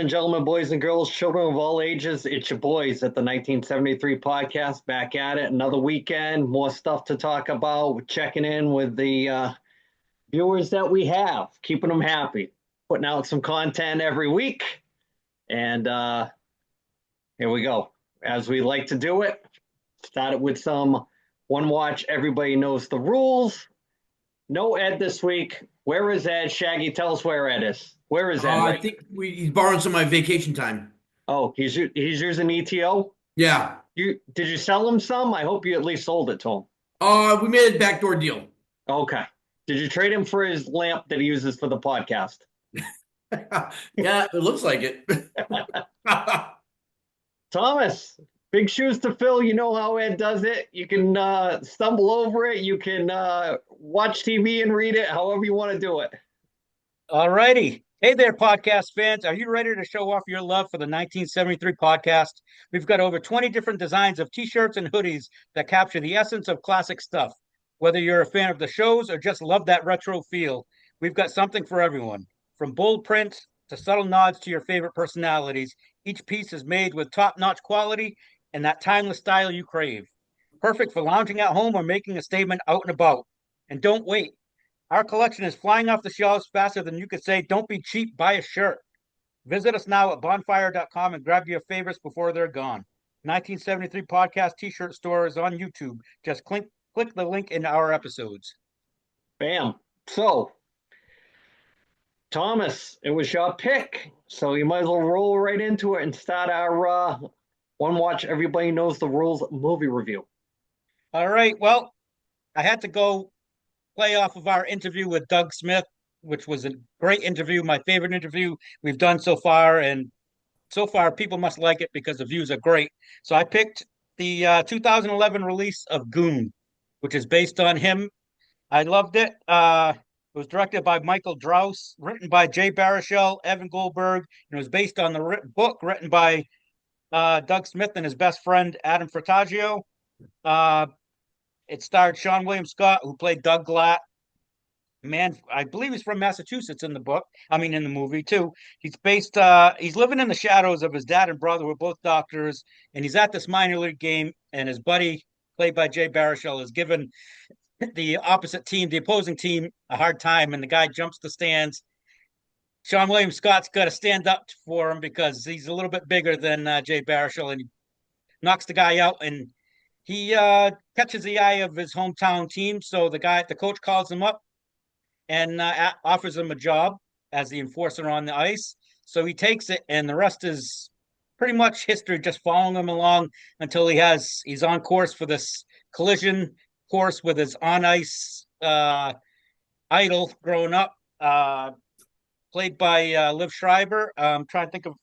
and gentlemen, boys and girls, children of all ages, it's your boys at the 1973 podcast. Back at it, another weekend, more stuff to talk about. We're checking in with the viewers that we have, keeping them happy, putting out some content every week. And here we go. As we like to do it, started with some one watch, everybody knows the rules. No Ed this week. Where is Ed? Shaggy, tell us where Ed is. Where is Ed? I think he's borrowing some of my vacation time. Oh, he's using ETO. Yeah. Did you sell him some? I hope you at least sold it to him. We made a backdoor deal. Okay. Did you trade him for his lamp that he uses for the podcast? Yeah, it looks like it. Thomas, big shoes to fill. You know how Ed does it. You can stumble over it. You can watch TV and read it, however you want to do it. All righty. Hey there, podcast fans. Are you ready to show off your love for the 1973 podcast? We've got over 20 different designs of t-shirts and hoodies that capture the essence of classic stuff. Whether you're a fan of the shows or just love that retro feel, we've got something for everyone. From bold prints to subtle nods to your favorite personalities, each piece is made with top-notch quality and that timeless style you crave. Perfect for lounging at home or making a statement out and about. And don't wait. Our collection is flying off the shelves faster than you could say, don't be cheap, buy a shirt. Visit us now at bonfire.com and grab your favorites before they're gone. 1973 Podcast T-shirt store is on YouTube. Just click the link in our episodes. Bam. So, Thomas, it was your pick. So you might as well roll right into it and start our one watch, everybody knows the rules movie review. All right. Well, I had to go play off of our interview with Doug Smith, which was a great interview, my favorite interview we've done so far. And so far, people must like it because the views are great. So I picked the 2011 release of Goon, which is based on him. I loved it. It was directed by Michael Draus, written by Jay Baruchel, Evan Goldberg, and it was based on the book written by Doug Smith and his best friend, Adam Furtaggio. It starred Seann William Scott, who played Doug Glatt. Man, I believe he's from Massachusetts in the book. I mean, in the movie too. He's living in the shadows of his dad and brother, who are both doctors, and he's at this minor league game, and his buddy, played by Jay Baruchel, is given the opposing team, a hard time, and the guy jumps the stands. Seann William Scott's got to stand up for him because he's a little bit bigger than Jay Baruchel, and he knocks the guy out, and he catches the eye of his hometown team. So the coach calls him up and offers him a job as the enforcer on the ice. So he takes it, and the rest is pretty much history, just following him along until he's on course for this collision course with his on ice idol growing up, played by Liv Schreiber. I'm trying to think of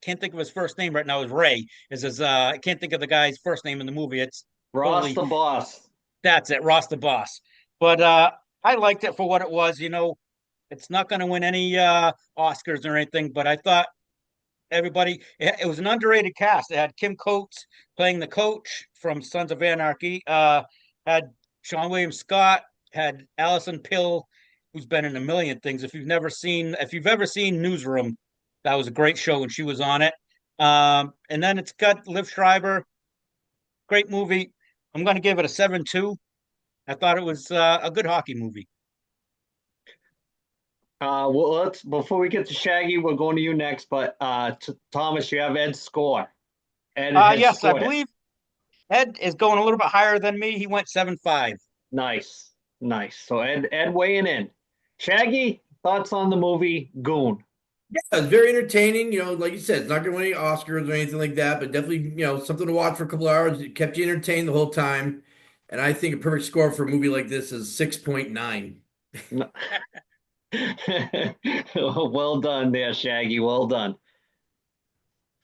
can't think of his first name right now. Is Ray? I can't think of the guy's first name in the movie. It's Ross the boss. That's it, Ross the boss. But I liked it for what it was. It's not going to win any Oscars or anything, but I thought it was an underrated cast. It had Kim Coates playing the coach from Sons of Anarchy. Had Seann William Scott. Had Alison Pill, who's been in a million things. If you've ever seen Newsroom, that was a great show when she was on it. And then it's got Liv Schreiber. Great movie. I'm going to give it a 7.2. I thought it was a good hockey movie. Well, before we get to Shaggy, we're going to you next. But Thomas, you have Ed's score. Yes, I believe Ed is going a little bit higher than me. He went 7.5. Nice. So Ed weighing in. Shaggy, thoughts on the movie Goon? Yeah, it's very entertaining. Like you said, it's not going to win any Oscars or anything like that, but definitely, something to watch for a couple of hours. It kept you entertained the whole time. And I think a perfect score for a movie like this is 6.9. Well done there, Shaggy. Well done.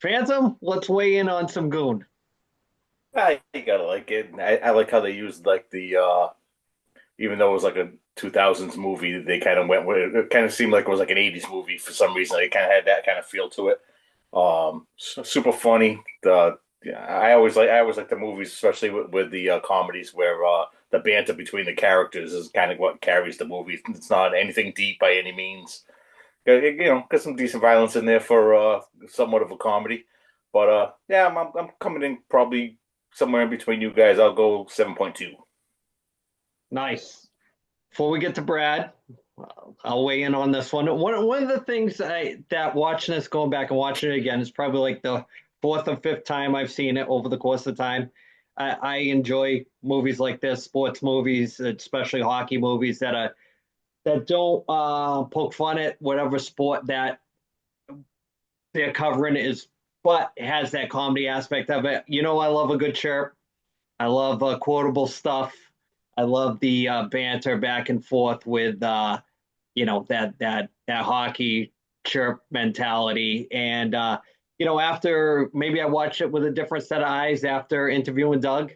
Phantom, let's weigh in on some Goon. You gotta like it. I like how they used like the even though it was like a 2000s movie, they kind of went with it. It kind of seemed like it was like an 80s movie for some reason. It kind of had that kind of feel to it. Super funny. I always like the movies, especially with the comedies where the banter between the characters is kind of what carries the movie. It's not anything deep by any means. got some decent violence in there for somewhat of a comedy. But yeah, I'm coming in probably somewhere in between you guys. I'll go 7.2. Nice. Before we get to Brad, I'll weigh in on this one. One of the things that watching this, going back and watching it again, is probably like the fourth or fifth time I've seen it over the course of time. I enjoy movies like this, sports movies, especially hockey movies that don't poke fun at whatever sport that they're covering is, but has that comedy aspect of it. You know, I love a good chirp. I love quotable stuff. I love the banter back and forth with that hockey chirp mentality. And after maybe I watched it with a different set of eyes after interviewing Doug.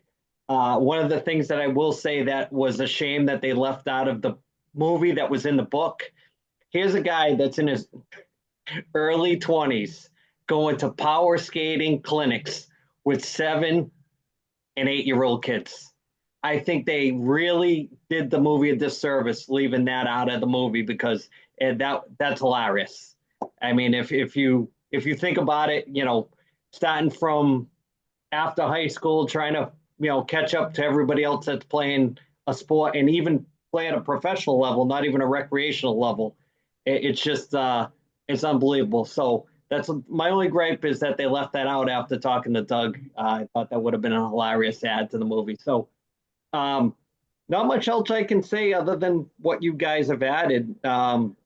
One of the things that I will say that was a shame that they left out of the movie that was in the book. Here's a guy that's in his early 20s going to power skating clinics with 7 and 8-year-old kids. I think they really did the movie a disservice leaving that out of the movie, because that's hilarious. I mean, if you think about it, starting from after high school, trying to catch up to everybody else that's playing a sport, and even play at a professional level, not even a recreational level. It's just it's unbelievable. So that's my only gripe, is that they left that out after talking to Doug. I thought that would have been a hilarious add to the movie. So not much else I can say other than what you guys have added. I'm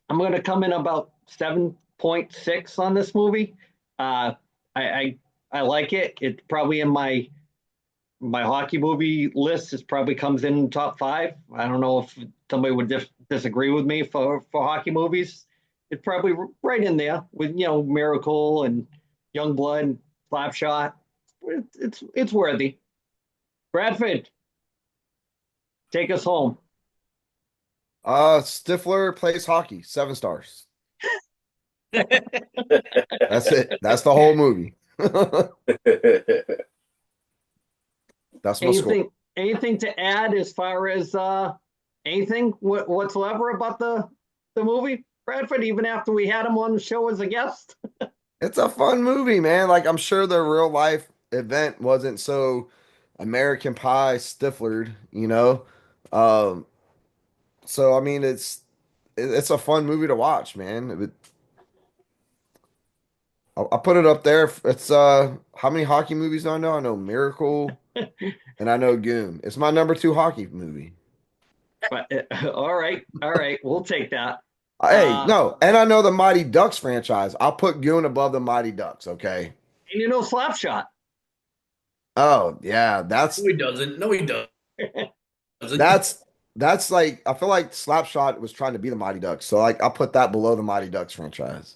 going to come in about 7.6 on this movie. I like it. It's probably in my hockey movie list. It probably comes in top 5. I don't know if somebody would disagree with me for hockey movies. It's probably right in there with Miracle and Youngblood and Slapshot. It's worthy. Bradford, take us home. Stifler plays hockey, 7 stars. That's it. That's the whole movie. That's my score. Anything to add as far as anything whatsoever about the movie, Bradford, even after we had him on the show as a guest? It's a fun movie, man. Like, I'm sure the real life event wasn't so American Pie Stiflered, So I mean, it's a fun movie to watch, man. I'll put it up there. It's how many hockey movies do I know? I know Miracle and I know Goon. It's my number 2 hockey movie. But, all right, we'll take that. Hey, no, and I know the Mighty Ducks franchise. I'll put Goon above the Mighty Ducks, okay? And Slapshot. Oh, yeah, No, he doesn't. No, he doesn't. That's like, I feel like Slapshot was trying to be the Mighty Ducks. So like I'll put that below the Mighty Ducks franchise.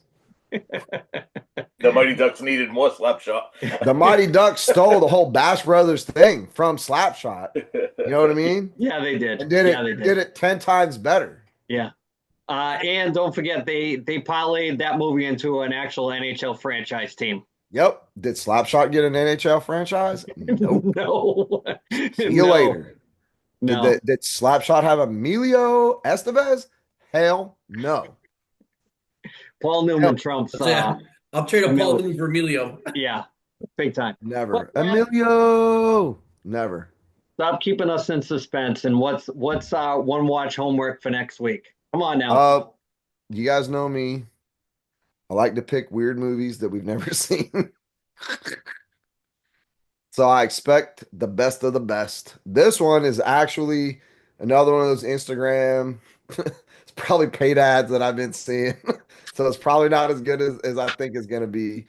The Mighty Ducks needed more Slapshot. The Mighty Ducks stole the whole Bash Brothers thing from Slapshot. You know what I mean? Yeah, they did. And did it 10 times better. Yeah. And don't forget, they parlayed that movie into an actual NHL franchise team. Yep. Did Slapshot get an NHL franchise? Nope. No. See you later. No. Did Slapshot have Emilio Estevez? Hell no. Paul Newman trumps. I'll trade a Paul Newman for Emilio. Yeah, big time. Never. Emilio. Never. Stop keeping us in suspense. And what's our one watch homework for next week? Come on now. You guys know me. I like to pick weird movies that we've never seen. So I expect the best of the best. This one is actually another one of those Instagram. It's probably paid ads that I've been seeing. So it's probably not as good as I think it's going to be.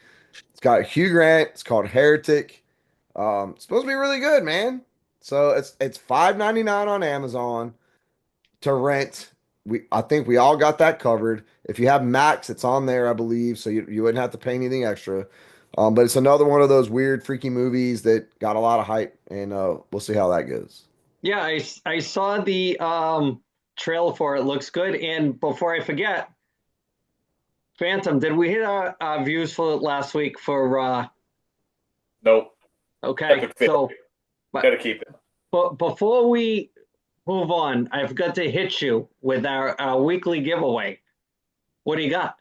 It's got Hugh Grant. It's called Heretic. It's supposed to be really good, man. So it's $5.99 on Amazon to rent. I think we all got that covered. If you have Max, it's on there, I believe, so you wouldn't have to pay anything extra. But it's another one of those weird, freaky movies that got a lot of hype, and we'll see how that goes. Yeah, I saw the trailer for it. Looks good. And before I forget, Phantom, did we hit our views for last week for? Nope. Okay, so gotta keep it. But before we move on, I forgot to hit you with our weekly giveaway. What do you got?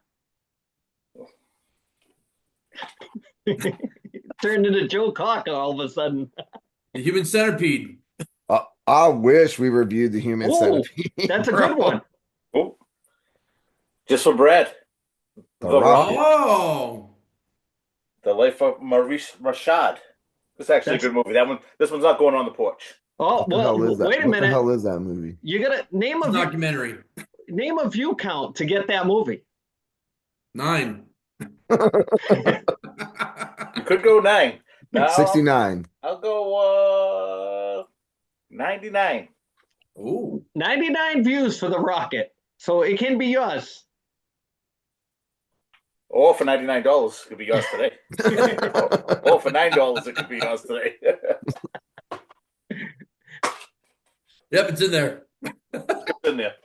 Turned into Joe Cocker all of a sudden. The Human Centipede. I wish we reviewed the Human Oh, Centipede. that's a bro. good one. Oh, just for Brad. The The Rock. Rock. Oh, The Life of Maurice Rashad. This is actually a good movie. This one's not going on the porch. Oh, What the well, hell is that? wait a What the minute. hell is that movie? You gotta it's a documentary. name a view count to get that movie. 9. You could go 9. Now, 69. I'll go 99. Ooh. 99 views for the rocket. So it can be yours. Or for $99, it could be yours today. Or for $9, it could be yours today. Yep, it's in there. It's in there.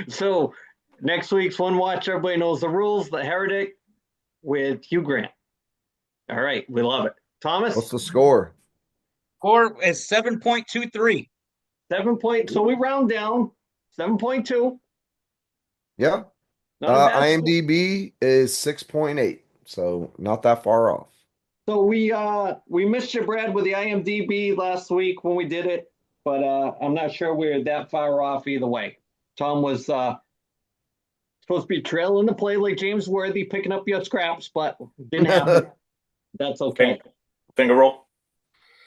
So next week's One Watch, everybody knows the rules, The Heretic with Hugh Grant. All right, we love it. Thomas? What's the score? Score is 7.23. 7 point. So we round down 7.2. Yeah. Not a bad score. IMDb is 6.8. So not that far off. So we missed you, Brad, with the IMDb last week when we did it, but I'm not sure we're that far off either way. Tom was supposed to be trailing the play like James Worthy, picking up your scraps, but didn't happen. That's okay. Finger roll.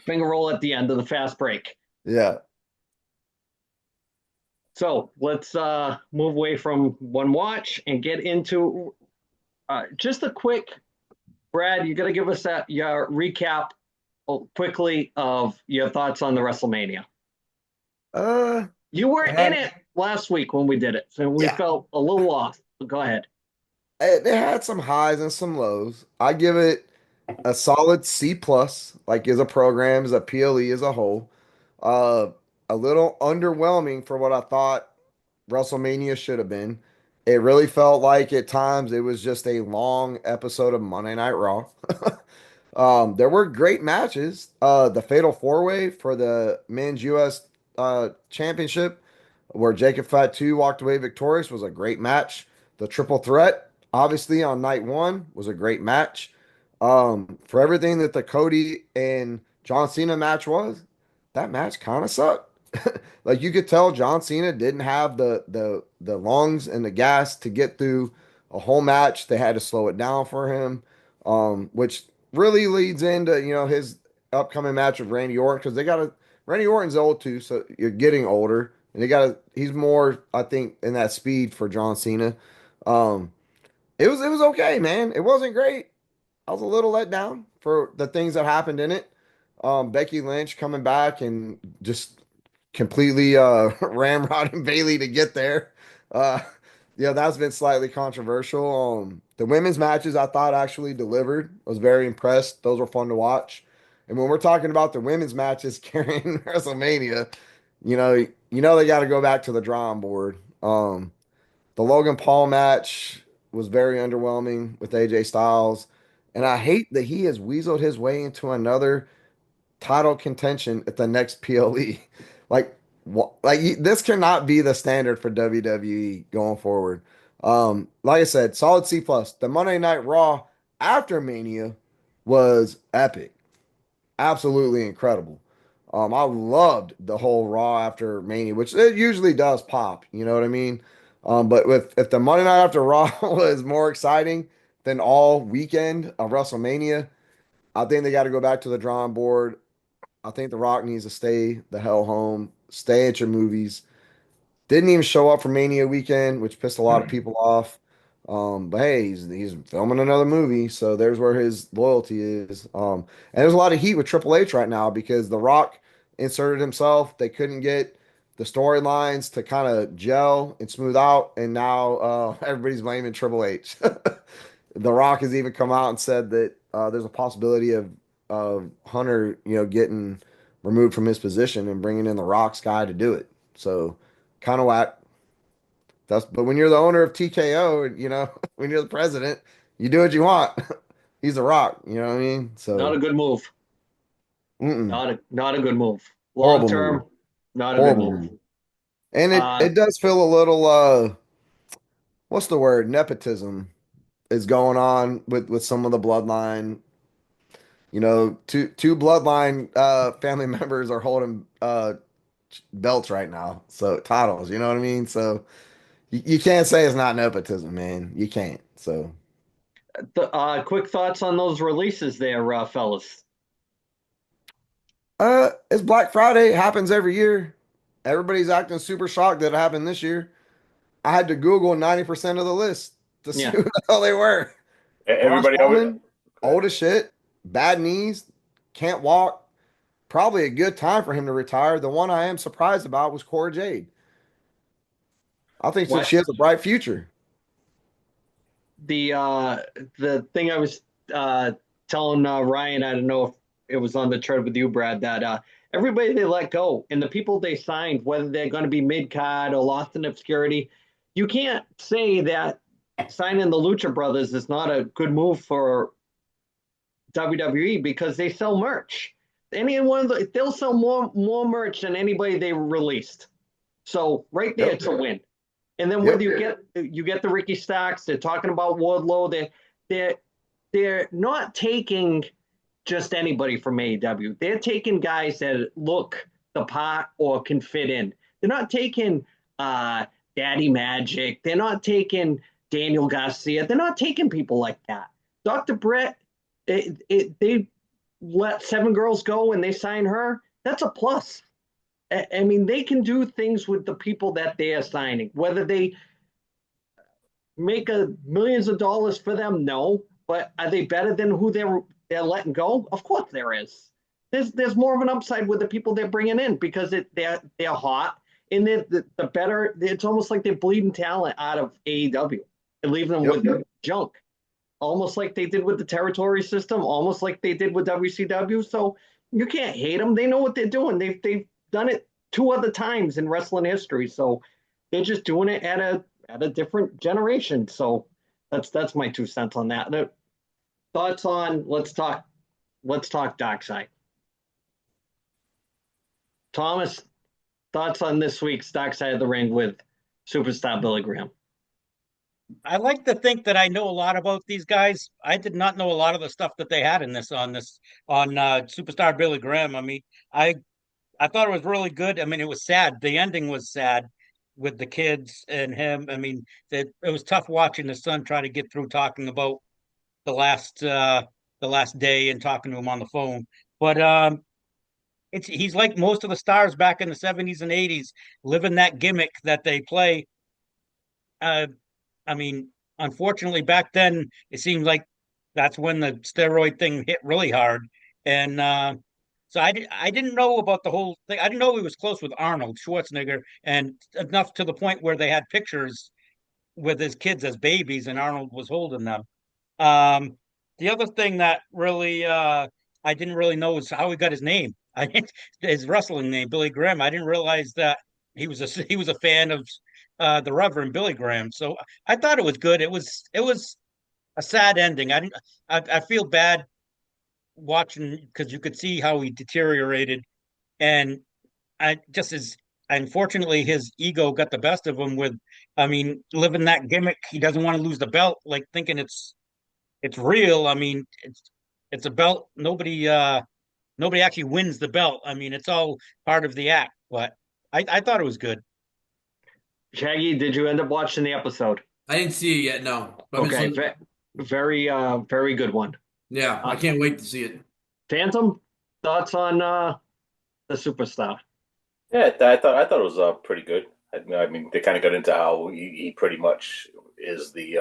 Finger roll at the end of the fast break. Yeah. So let's move away from One Watch and get into just a quick, Brad, you got to give us your recap quickly of your thoughts on the WrestleMania. You were in it last week when we did it, so we felt a little lost. Go ahead. It had some highs and some lows. I give it a solid C plus, like as a program, as a PLE as a whole. A little underwhelming for what I thought WrestleMania should have been. It really felt like at times it was just a long episode of Monday Night Raw. There were great matches. The Fatal 4-Way for the men's U.S. Championship, where Jacob Fatu walked away victorious, was a great match. The Triple Threat, obviously on night 1, was a great match. For everything that the Cody and John Cena match was, that match kind of sucked. Like you could tell John Cena didn't have the lungs and the gas to get through a whole match. They had to slow it down for him, which really leads into his upcoming match with Randy Orton, because Randy Orton's old too, so you're getting older, and he's more, I think, in that speed for John Cena. It was okay, man. It wasn't great. I was a little let down for the things that happened in it. Becky Lynch coming back and just completely ramrodding Bailey to get there. That's been slightly controversial. The women's matches I thought actually delivered. I was very impressed. Those were fun to watch. And when we're talking about the women's matches carrying WrestleMania, they got to go back to the drawing board. The Logan Paul match was very underwhelming with AJ Styles. And I hate that he has weaseled his way into another title contention at the next PLE. This cannot be the standard for WWE going forward. Like I said, solid C plus. The Monday Night Raw after Mania was epic, absolutely incredible. I loved the whole Raw after Mania, which it usually does pop. You know what I mean? But if the Monday Night after Raw was more exciting than all weekend of WrestleMania, I think they got to go back to the drawing board. I think The Rock needs to stay the hell home, stay at your movies. Didn't even show up for Mania weekend, which pissed a lot of people off. But hey, he's filming another movie, so there's where his loyalty is. And there's a lot of heat with Triple H right now because The Rock inserted himself. They couldn't get the storylines to kind of gel and smooth out, and now everybody's blaming Triple H. The Rock has even come out and said that there's a possibility of Hunter, getting removed from his position and bringing in the Rock's guy to do it. So kind of whack. But when you're the owner of TKO, when you're the president, you do what you want. He's the Rock, you know what I mean? So Not a good move. mm-mm. Not a good move. Long term, move. not a Horrible good move. move. And it does feel a little what's the word? Nepotism is going on with some of the bloodline. You know, two bloodline family members are holding belts right now, so titles. You know what I mean? So you can't say it's not nepotism, man. You can't. So Quick thoughts on those releases there, fellas. it's Black Friday. It happens every year. Everybody's acting super shocked that it happened this year. I had to Google 90% of the list to see Yeah. who the hell they were. Braun Everybody always. Strowman, old as shit, bad knees, can't walk. Probably a good time for him to retire. The one I am surprised about was Cora Jade. I think that What she has a bright future. the thing I was telling Ryan, I don't know if it was on the thread with you, Brad, that everybody they let go and the people they signed, whether they're going to be mid card or lost in obscurity, you can't say that signing the Lucha Brothers is not a good move for WWE because they sell merch. They'll sell more merch than anybody they released. So right there, it's a win. And then whether you get the Ricky Starks, they're talking about Wardlow. They're not taking just anybody from AEW. They're taking guys that look the part or can fit in. They're not taking Daddy Magic. They're not taking Daniel Garcia. They're not taking people like that. Dr. Brett, they let 7 girls go and they sign her. That's a plus. I mean, they can do things with the people that they are signing. Whether they make millions of dollars for them, no. But are they better than who they're letting go? Of course there is. There's more of an upside with the people they're bringing in because they're hot and the better. It's almost like they're bleeding talent out of AEW and leaving them with junk. Almost like they did with the territory system, almost like they did with WCW. So you can't hate them. They know what they're doing. They've done it 2 other times in wrestling history. So they're just doing it at a different generation. So that's my 2 cents on that. Thoughts on let's talk Dark Side. Thomas, thoughts on this week's Dark Side of the Ring with superstar Billy Graham? I like to think that I know a lot about these guys. I did not know a lot of the stuff that they had in this on Superstar Billy Graham. I mean, I thought it was really good. I mean, it was sad. The ending was sad with the kids and him. I mean, it was tough watching his son try to get through talking about the last day and talking to him on the phone. But he's like most of the stars back in the 70s and 80s, living that gimmick that they play. I mean, unfortunately, back then it seemed like that's when the steroid thing hit really hard, and so I didn't know about the whole thing. I didn't know he was close with Arnold Schwarzenegger, and enough to the point where they had pictures with his kids as babies, and Arnold was holding them. The other thing that really I didn't really know is how he got his name. His wrestling name, Billy Graham. I didn't realize that he was a fan of the Reverend Billy Graham. So I thought it was good. It was a sad ending. I feel bad watching because you could see how he deteriorated, and I just as unfortunately his ego got the best of him with. I mean, living that gimmick, he doesn't want to lose the belt, like thinking it's real. I mean, it's a belt. Nobody actually wins the belt. I mean, it's all part of the act. But I thought it was good. Shaggy, did you end up watching the episode? I didn't see it yet. No. Okay, very good one. Yeah, I can't wait to see it. Phantom, thoughts on the superstar? Yeah, I thought it was pretty good. I mean, they kind of got into how he pretty much is the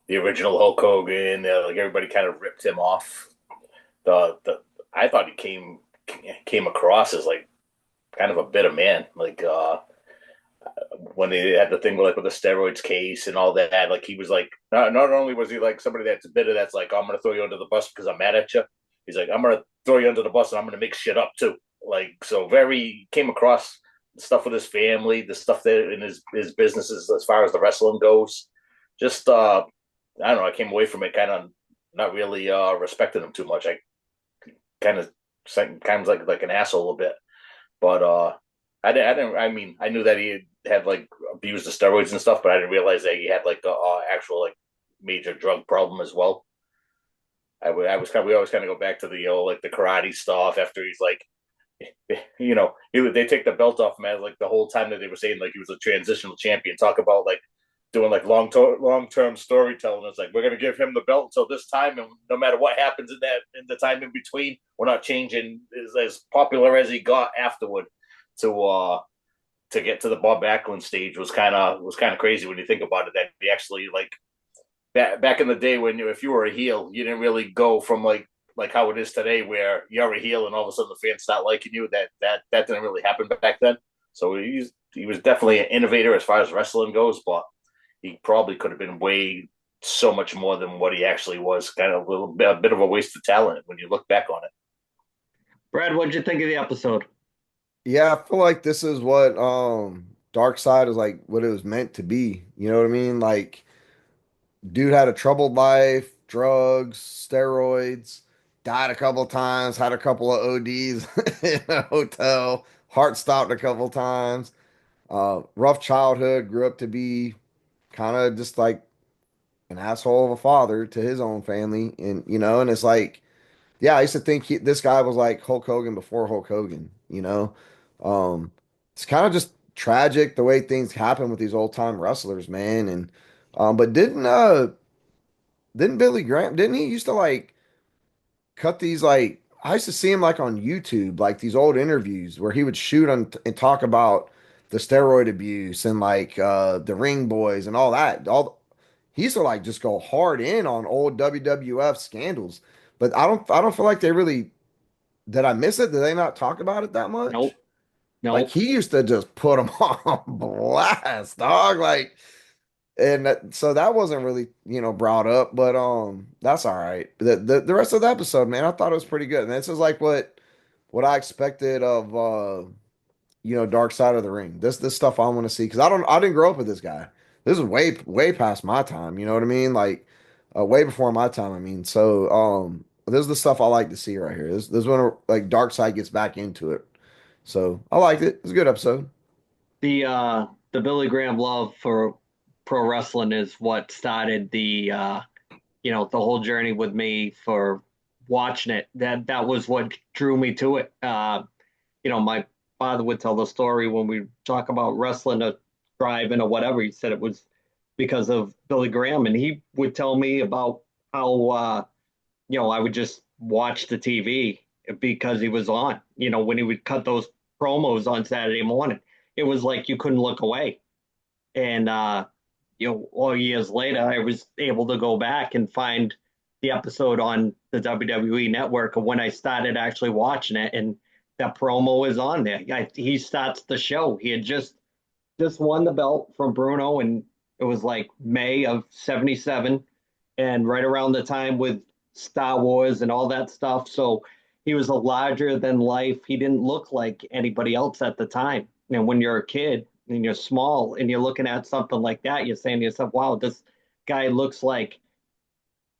original Hulk Hogan. Like everybody kind of ripped him off. I thought he came across as like kind of a bitter man. Like when they had the thing with the steroids case and all that, like he was like not only was he like somebody that's bitter, that's like, oh, I'm gonna throw you under the bus because I'm mad at you. He's like, I'm gonna throw you under the bus and I'm gonna make shit up too. Like, so very came across the stuff with his family, the stuff that in his businesses as far as the wrestling goes. Just I don't know, I came away from it kind of not really respecting him too much. I kind of like an asshole a bit, but I didn't. I mean, I knew that he had like abused the steroids and stuff, but I didn't realize that he had like a actual like major drug problem as well. I was kind of, we always kind of go back to the like the karate stuff after he's like, they take the belt off him as like the whole time that they were saying like he was a transitional champion. Talk about like doing like long term storytelling. It's like we're gonna give him the belt until this time, and no matter what happens in the time in between, we're not changing. Is as popular as he got afterward to get to the Bob Backlund stage was kind of crazy when you think about it. That he actually like back in the day when if you were a heel, you didn't really go from like how it is today, where you're a heel and all of a sudden the fans start liking you. That didn't really happen back then. So he was definitely an innovator as far as wrestling goes, but he probably could have been way so much more than what he actually was. Kind of a bit of a waste of talent when you look back on it. Brad, what'd you think of the episode? Yeah, I feel like this is what Dark Side is like what it was meant to be. You know what I mean? Like dude had a troubled life, drugs, steroids, died a couple of times, had a couple of ODs in a hotel, heart stopped a couple of times. Rough childhood, grew up to be kind of just like an asshole of a father to his own family. And it's like, yeah, I used to think this guy was like Hulk Hogan before Hulk Hogan, you know? Um, it's kind of just tragic the way things happen with these old time wrestlers, man. But didn't Billy Graham, didn't he used to like cut these like, I used to see him like on YouTube, like these old interviews where he would shoot on and talk about the steroid abuse and like the Ring Boys and all that. He used to like just go hard in on old WWF scandals. But I don't feel like they really did I miss it? Did they not talk about it that much? Nope. Like Nope. he used to just put them on blast, dog. Like so that wasn't really, brought up, but that's all right. The rest of the episode, man, I thought it was pretty good. And this is like what I expected of Dark Side of the Ring. This stuff I want to see because I didn't grow up with this guy. This is way past my time. You know what I mean? Like way before my time. I mean, so this is the stuff I like to see right here. This is when like Dark Side gets back into it. So I liked it. It was a good episode. The Billy Graham love for pro wrestling is what started the whole journey with me for watching it. That was what drew me to it. My father would tell the story when we talk about wrestling or driving or whatever. He said it was because of Billy Graham, and he would tell me about how I would just watch the TV because he was on. When he would cut those promos on Saturday morning, it was like you couldn't look away. And all years later, I was able to go back and find the episode on the WWE Network of when I started actually watching it, and that promo is on there. He starts the show. He had just won the belt from Bruno, and it was like May of '77, and right around the time with Star Wars and all that stuff. So he was a larger than life. He didn't look like anybody else at the time. And when you're a kid and you're small and you're looking at something like that, you're saying to yourself, wow, this guy looks like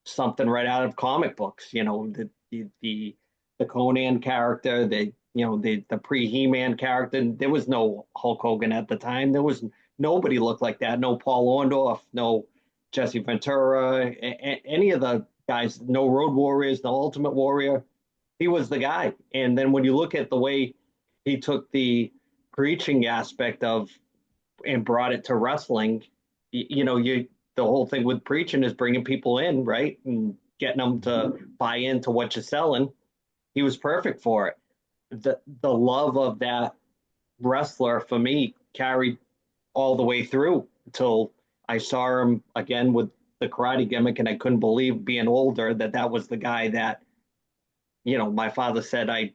something right out of comic books. The Conan character, the pre-He-Man character. There was no Hulk Hogan at the time. There was nobody looked like that. No Paul Orndorff, no Jesse Ventura, any of the guys, no Road Warriors, no Ultimate Warrior. He was the guy. And then when you look at the way he took the preaching aspect of and brought it to wrestling, the whole thing with preaching is bringing people in, right? And getting them to buy into what you're selling. He was perfect for it. The love of that wrestler for me carried all the way through until I saw him again with the karate gimmick, and I couldn't believe being older that was the guy that, my father said I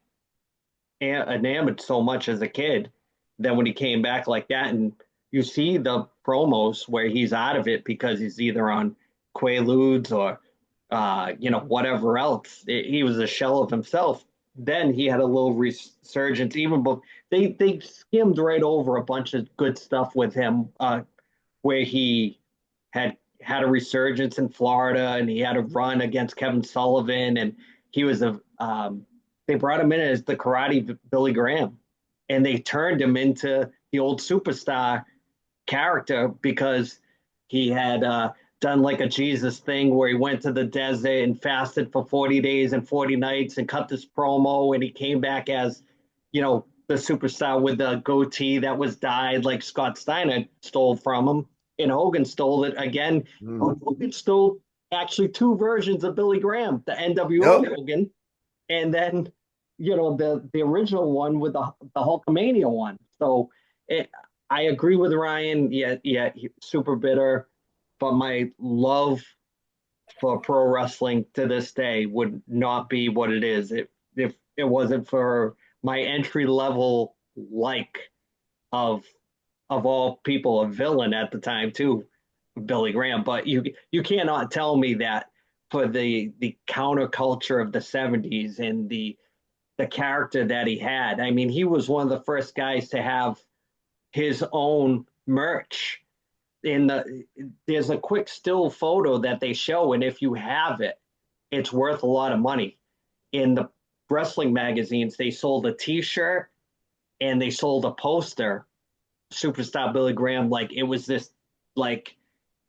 enamored so much as a kid. Then when he came back like that, and you see the promos where he's out of it because he's either on Quaaludes or whatever else. He was a shell of himself. Then he had a little resurgence. Even but they skimmed right over a bunch of good stuff with him, where he had a resurgence in Florida, and he had a run against Kevin Sullivan, and he was they brought him in as the karate Billy Graham, and they turned him into the old superstar character because he had done like a Jesus thing where he went to the desert and fasted for 40 days and 40 nights and cut this promo, and he came back as, the superstar with the goatee that was dyed like Scott Steiner stole from him, and Hogan stole it again. Hogan stole actually two versions of Billy Graham, the NWO Hogan, and then the original one with the Hulkamania one. So I agree with Ryan. Yeah, super bitter, but my love for pro wrestling to this day would not be what it is if it wasn't for my entry level of all people, a villain at the time too, Billy Graham. But you cannot tell me that for the counterculture of the 70s and the character that he had. I mean, he was one of the first guys to have his own merch. There's a quick still photo that they show, and if you have it, it's worth a lot of money. In the wrestling magazines, they sold a T-shirt and they sold a poster, Superstar Billy Graham, like it was this like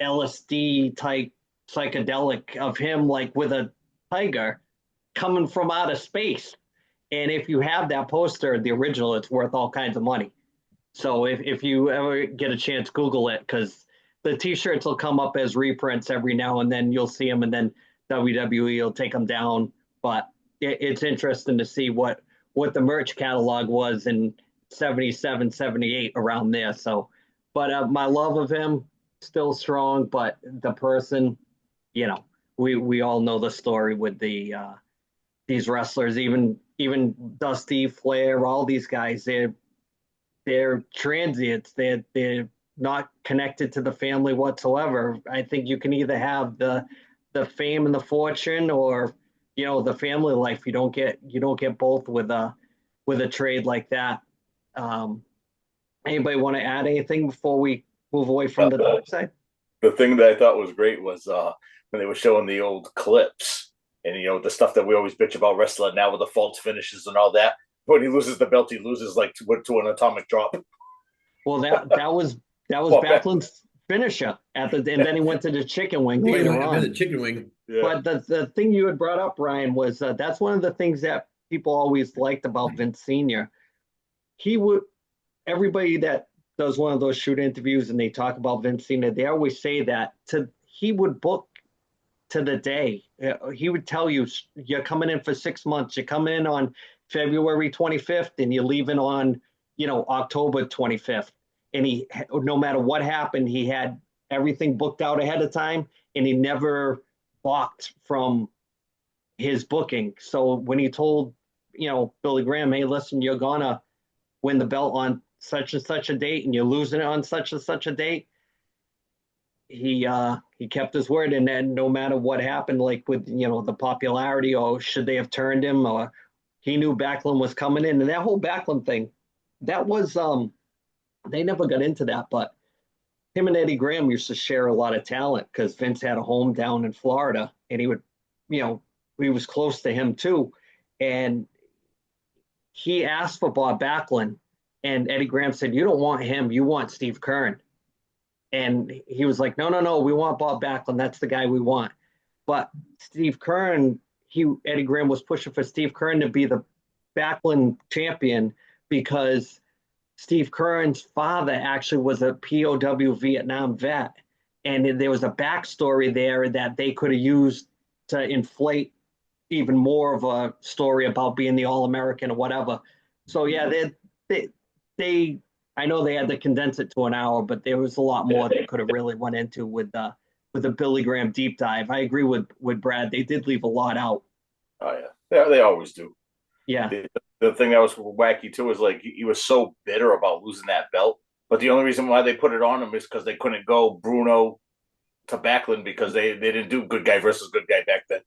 LSD type psychedelic of him like with a tiger coming from outer space. And if you have that poster, the original, it's worth all kinds of money. So if you ever get a chance, Google it, because the T-shirts will come up as reprints every now and then. You'll see them, and then WWE will take them down. But it's interesting to see what the merch catalog was in 77, 78, around there. So, but my love of him still strong. But the person, we all know the story with these wrestlers, even Dusty, Flair, all these guys. They're transients. They're not connected to the family whatsoever. I think you can either have the fame and the fortune, or the family life. You don't get both with a trade like that. Anybody want to add anything before we move away from the dark side? The thing that I thought was great was when they were showing the old clips, and the stuff that we always bitch about wrestling now with the false finishes and all that. When he loses the belt, he loses like to an atomic drop. Well, that was Backlund's finisher and then he went to the chicken wing later on. The chicken wing. Yeah. But the thing you had brought up, Ryan, was that's one of the things that people always liked about Vince Sr. Everybody that does one of those shoot interviews and they talk about Vince Sr., they always say that he would book to the day. He would tell you, you're coming in for 6 months. You're coming in on February 25th and you're leaving on, October 25th. And no matter what happened, he had everything booked out ahead of time, and he never balked from his booking. So when he told, Billy Graham, hey, listen, you're gonna win the belt on such and such a date and you're losing it on such and such a date, he kept his word. And then no matter what happened, like with, the popularity, or should they have turned him, or he knew Backlund was coming in. And that whole Backlund thing, that was, they never got into that, but him and Eddie Graham used to share a lot of talent because Vince had a home down in Florida, and he would, he was close to him too. And he asked for Bob Backlund, and Eddie Graham said, you don't want him, you want Steve Keirn. And he was like, no, we want Bob Backlund. That's the guy we want. But Steve Keirn, Eddie Graham was pushing for Steve Keirn to be the Backlund champion because Steve Keirn's father actually was a POW Vietnam vet. And there was a backstory there that they could have used to inflate even more of a story about being the All-American or whatever. So, yeah, they I know they had to condense it to an hour, but there was a lot more they could have really went into with the Billy Graham deep dive. I agree with Brad. They did leave a lot out. Oh, yeah. They always do. Yeah. The thing that was wacky, too, is like he was so bitter about losing that belt. But the only reason why they put it on him is because they couldn't go Bruno to Backlund because they didn't do good guy versus good guy back then.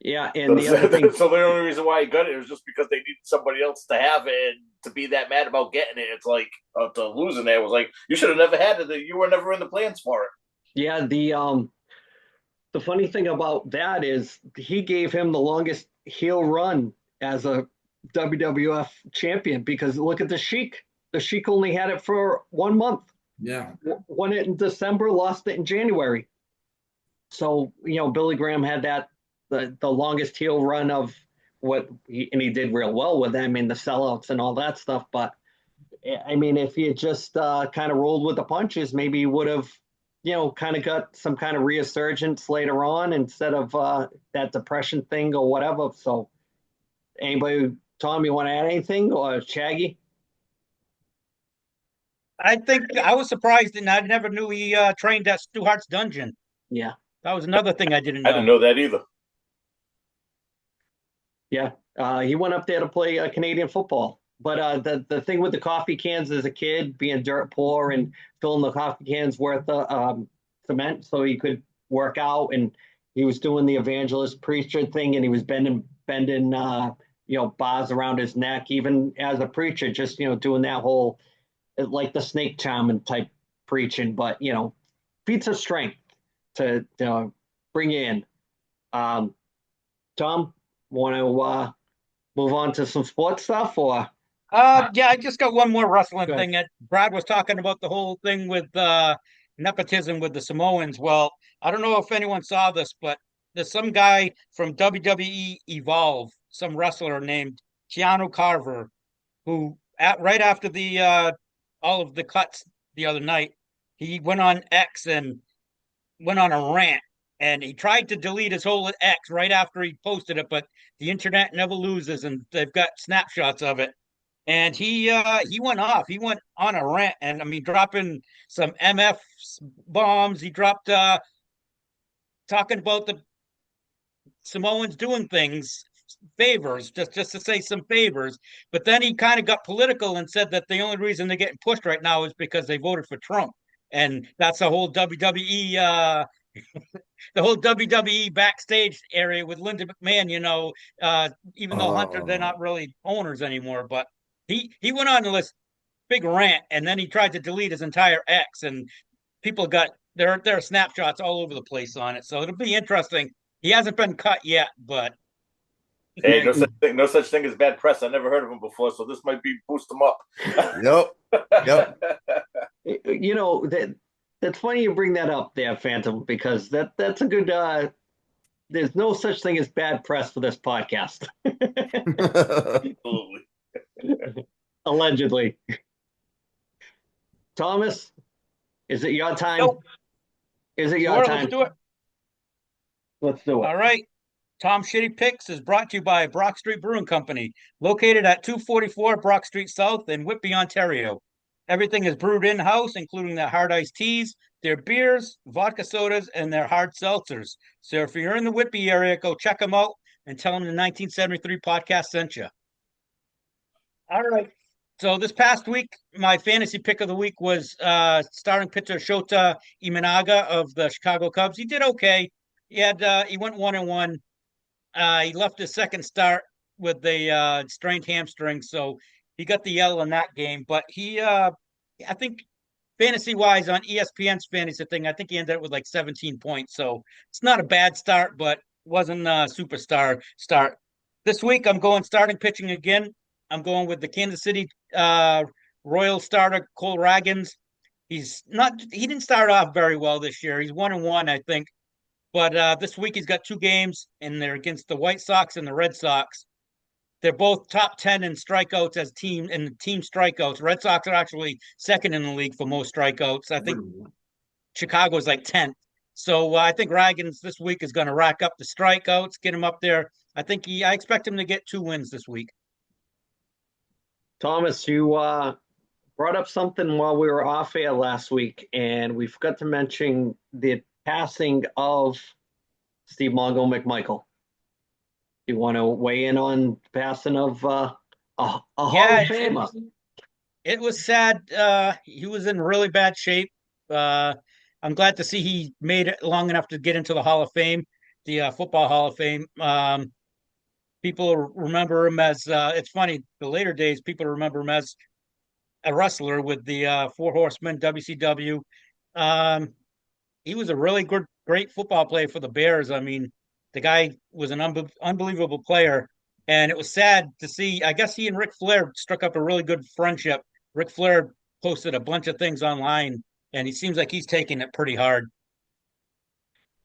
Yeah, and the other thing, so the only reason why he got it was just because they needed somebody else to have it, and to be that mad about getting it. It's like to losing it was like you should have never had it. You were never in the plans for it. Yeah, the funny thing about that is he gave him the longest heel run as a WWF champion, because look at the Sheik. The Sheik only had it for 1 month. Yeah. Won it in December, lost it in January. So, Billy Graham had the longest heel run of and he did real well with them in the sellouts and all that stuff. But I mean, if he had just kind of rolled with the punches, maybe he would have, kind of got some kind of resurgence later on instead of that depression thing or whatever. So, anybody, Tom, you want to add anything, or Shaggy? I think I was surprised, and I never knew he trained at Stu Hart's dungeon. Yeah. That was another thing I didn't I know. didn't know that either. Yeah. He went up there to play Canadian football. But the thing with the coffee cans as a kid, being dirt poor and filling the coffee cans worth of cement so he could work out, and he was doing the evangelist preacher thing, and he was bending bars around his neck, even as a preacher, just doing that whole like the snake charming type preaching. But feats of strength to bring in. Tom, want to move on to some sports stuff, or? Yeah, I just got one more wrestling Good. thing. Brad was talking about the whole thing with nepotism with the Samoans. Well, I don't know if anyone saw this, but there's some guy from WWE Evolve, some wrestler named Keanu Carver, who right after the all of the cuts the other night, he went on X and went on a rant, and he tried to delete his whole X right after he posted it, but the internet never loses, and they've got snapshots of it. And he went off. He went on a rant, and I mean, dropping some MF bombs. He dropped talking about the Samoans doing things, favors, just to say some favors. But then he kind of got political and said that the only reason they're getting pushed right now is because they voted for Trump, and that's the whole WWE the whole WWE backstage area with Linda McMahon. Even though Hunter, they're not really owners anymore, but he went on this big rant, and then he tried to delete his entire X, and people got there are snapshots all over the place on it. So it'll be interesting. He hasn't been cut yet, but hey, no such thing as bad press. I never heard of him before, so this might be boost him up. Yep. That's funny you bring that up there, Phantom, because that's a good. There's no such thing as bad press for this podcast. Absolutely. Allegedly. Thomas, is it your time? Nope. Is it your sure, time? let's do it. Let's do it. All right. Tom Shitty Picks is brought to you by Brock Street Brewing Company, located at 244 Brock Street South in Whitby, Ontario. Everything is brewed in-house, including their hard iced teas, their beers, vodka sodas, and their hard seltzers. So if you're in the Whitby area, go check them out and tell them the 1973 podcast sent you. All right. So this past week, my fantasy pick of the week was starting pitcher Shota Imanaga of the Chicago Cubs. He did okay. He went 1-1. He left his second start with a strained hamstring, so he got the L in that game. But I think fantasy wise on ESPN's fantasy thing, I think he ended up with like 17 points. So it's not a bad start, but wasn't a superstar start. This week, I'm going starting pitching again. I'm going with the Kansas City Royal starter Cole Ragans. He didn't start off very well this year. He's 1-1, I think. But this week he's got 2 games, and they're against the White Sox and the Red Sox. They're both top 10 in strikeouts as team strikeouts. Red Sox are actually second in the league for most strikeouts. I think Chicago's like 10th. So I think Ragans this week is going to rack up the strikeouts, get him up there. I expect him to get 2 wins this week. Thomas, you brought up something while we were off air last week, and we forgot to mention the passing of Steve Mongo McMichael. You want to weigh in on the passing of a Hall of Famer? It was sad. He was in really bad shape. I'm glad to see he made it long enough to get into the Hall of Fame, the Football Hall of Fame. People remember him as, it's funny, the later days, people remember him as a wrestler with the Four Horsemen, WCW. He was a really great football player for the Bears. I mean, the guy was an unbelievable player. And it was sad to see. I guess he and Ric Flair struck up a really good friendship. Ric Flair posted a bunch of things online, and he seems like he's taking it pretty hard.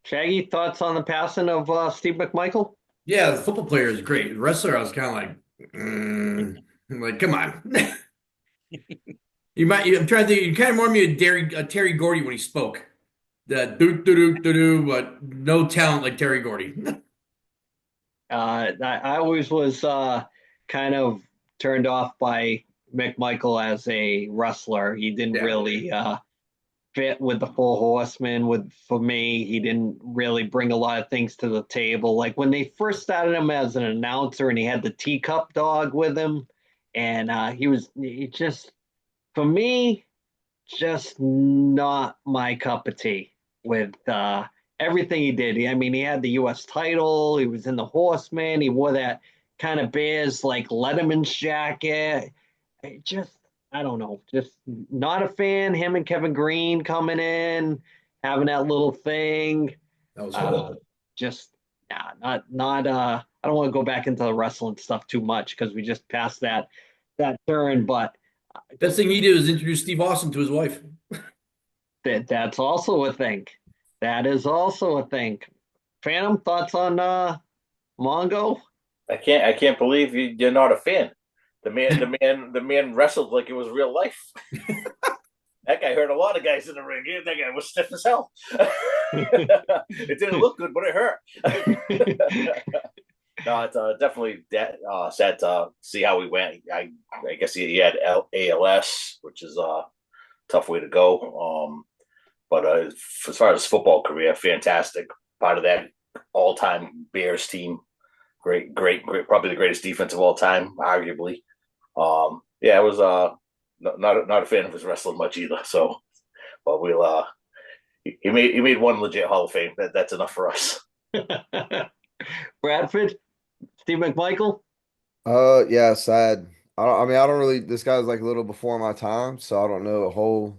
Shaggy, thoughts on the passing of Steve McMichael? Yeah, the football player is great. The wrestler, I was kind of I'm like, come on. I'm trying to think. You kind of reminded me of Terry Gordy when he spoke. That do, but no talent like Terry Gordy. I always was kind of turned off by McMichael as a wrestler. He didn't Yeah. really fit with the Four Horsemen. For me, he didn't really bring a lot of things to the table. Like when they first started him as an announcer, and he had the teacup dog with him, and he just, for me, just not my cup of tea with everything he did. I mean, he had the U.S. title. He was in the Horsemen. He wore that kind of Bears like Letterman's jacket. I don't know, just not a fan. Him and Kevin Green coming in, having that little thing. That was horrible. Just not. I don't want to go back into the wrestling stuff too much because we just passed that turn. But Best thing he did was introduce Steve Austin to his wife. that's also a thing. That is also a thing. Phantom, thoughts on Mongo? I can't believe you're not a fan. The man wrestled like it was real life. That guy hurt a lot of guys in the ring. That guy was stiff as hell. It didn't look good, but it hurt. No, it's definitely sad to see how he went. I guess he had ALS, which is a tough way to go. But as far as football career, fantastic. Part of that all-time Bears team. Great, probably the greatest defense of all time, arguably. Yeah, it was not a fan of his wrestling much either. So, but we'll he made one legit Hall of Fame. That's enough for us. Bradford, Steve McMichael. Yeah, sad. I mean, I don't really. This guy was like a little before my time, so I don't know a whole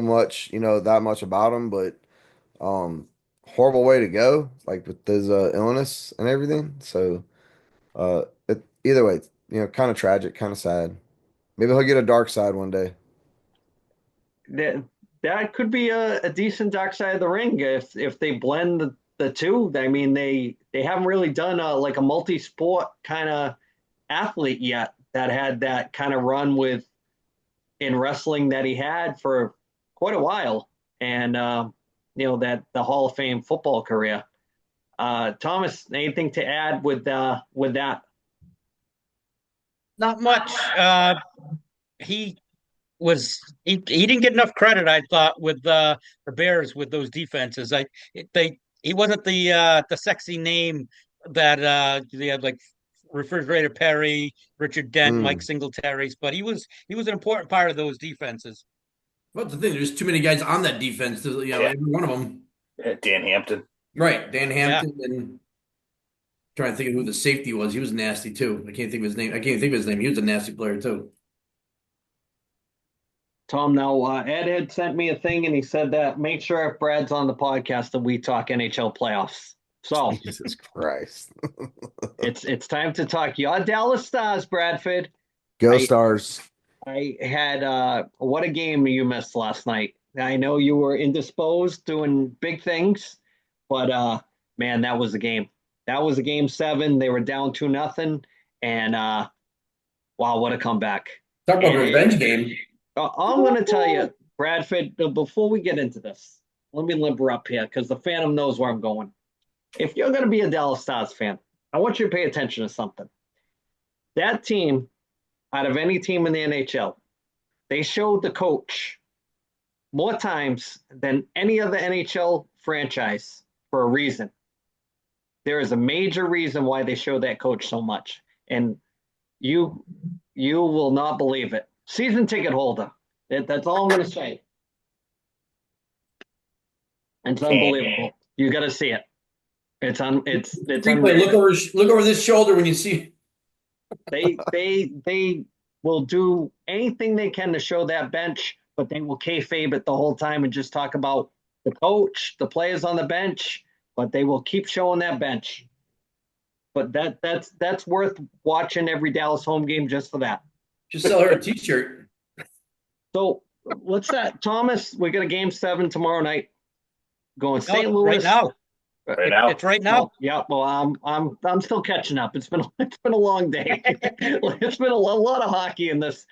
much, that much about him. But horrible way to go, like with his illness and everything. So, either way, kind of tragic, kind of sad. Maybe he'll get a dark side one day. That could be a decent dark side of the ring if they blend the two. I mean, they haven't really done like a multi-sport kind of athlete yet that had that kind of run in wrestling that he had for quite a while, and that the Hall of Fame football career. Thomas, anything to add with that? Not much. He didn't get enough credit, I thought, with the Bears with those defenses. He wasn't the sexy name that they had, like Refrigerator Perry, Richard Dent, Mike Singletary's, but he was an important part of those defenses. What's the thing? There's too many guys on that defense. Every one of them. Dan Hampton. Right, Dan Hampton, and trying to think of who the safety was. He was nasty too. I can't think of his name. He was a nasty player too. Tom, now Ed had sent me a thing, and he said that make sure if Brad's on the podcast that we talk NHL playoffs. So Jesus Christ, it's time to talk your Dallas Stars, Bradford. Go Stars! I had what a game you missed last night. I know you were indisposed doing big things, but man, that was a game. That was a game 7. They were down 2-0, and wow, what a comeback! Talk about a revenge game. I'm going to tell you, Bradford, before we get into this, let me limber up here because the Phantom knows where I'm going. If you're going to be a Dallas Stars fan, I want you to pay attention to something. That team, out of any team in the NHL, they showed the coach more times than any other NHL franchise for a reason. There is a major reason why they show that coach so much, and you will not believe it. Season ticket holder. That's all I'm going to say. It's unbelievable. You got to see it. It's Look over this shoulder when you see. They will do anything they can to show that bench, but they will kayfabe it the whole time and just talk about the coach, the players on the bench, but they will keep showing that bench. but that's worth watching every Dallas home game just for that. Just sell her a T-shirt. So what's that, Thomas? We got a game 7 tomorrow night. Going St. No, Louis right now. Right now. It's right now. Oh, yeah. Well, I'm still catching up. It's been a long day. It's been a lot of hockey in this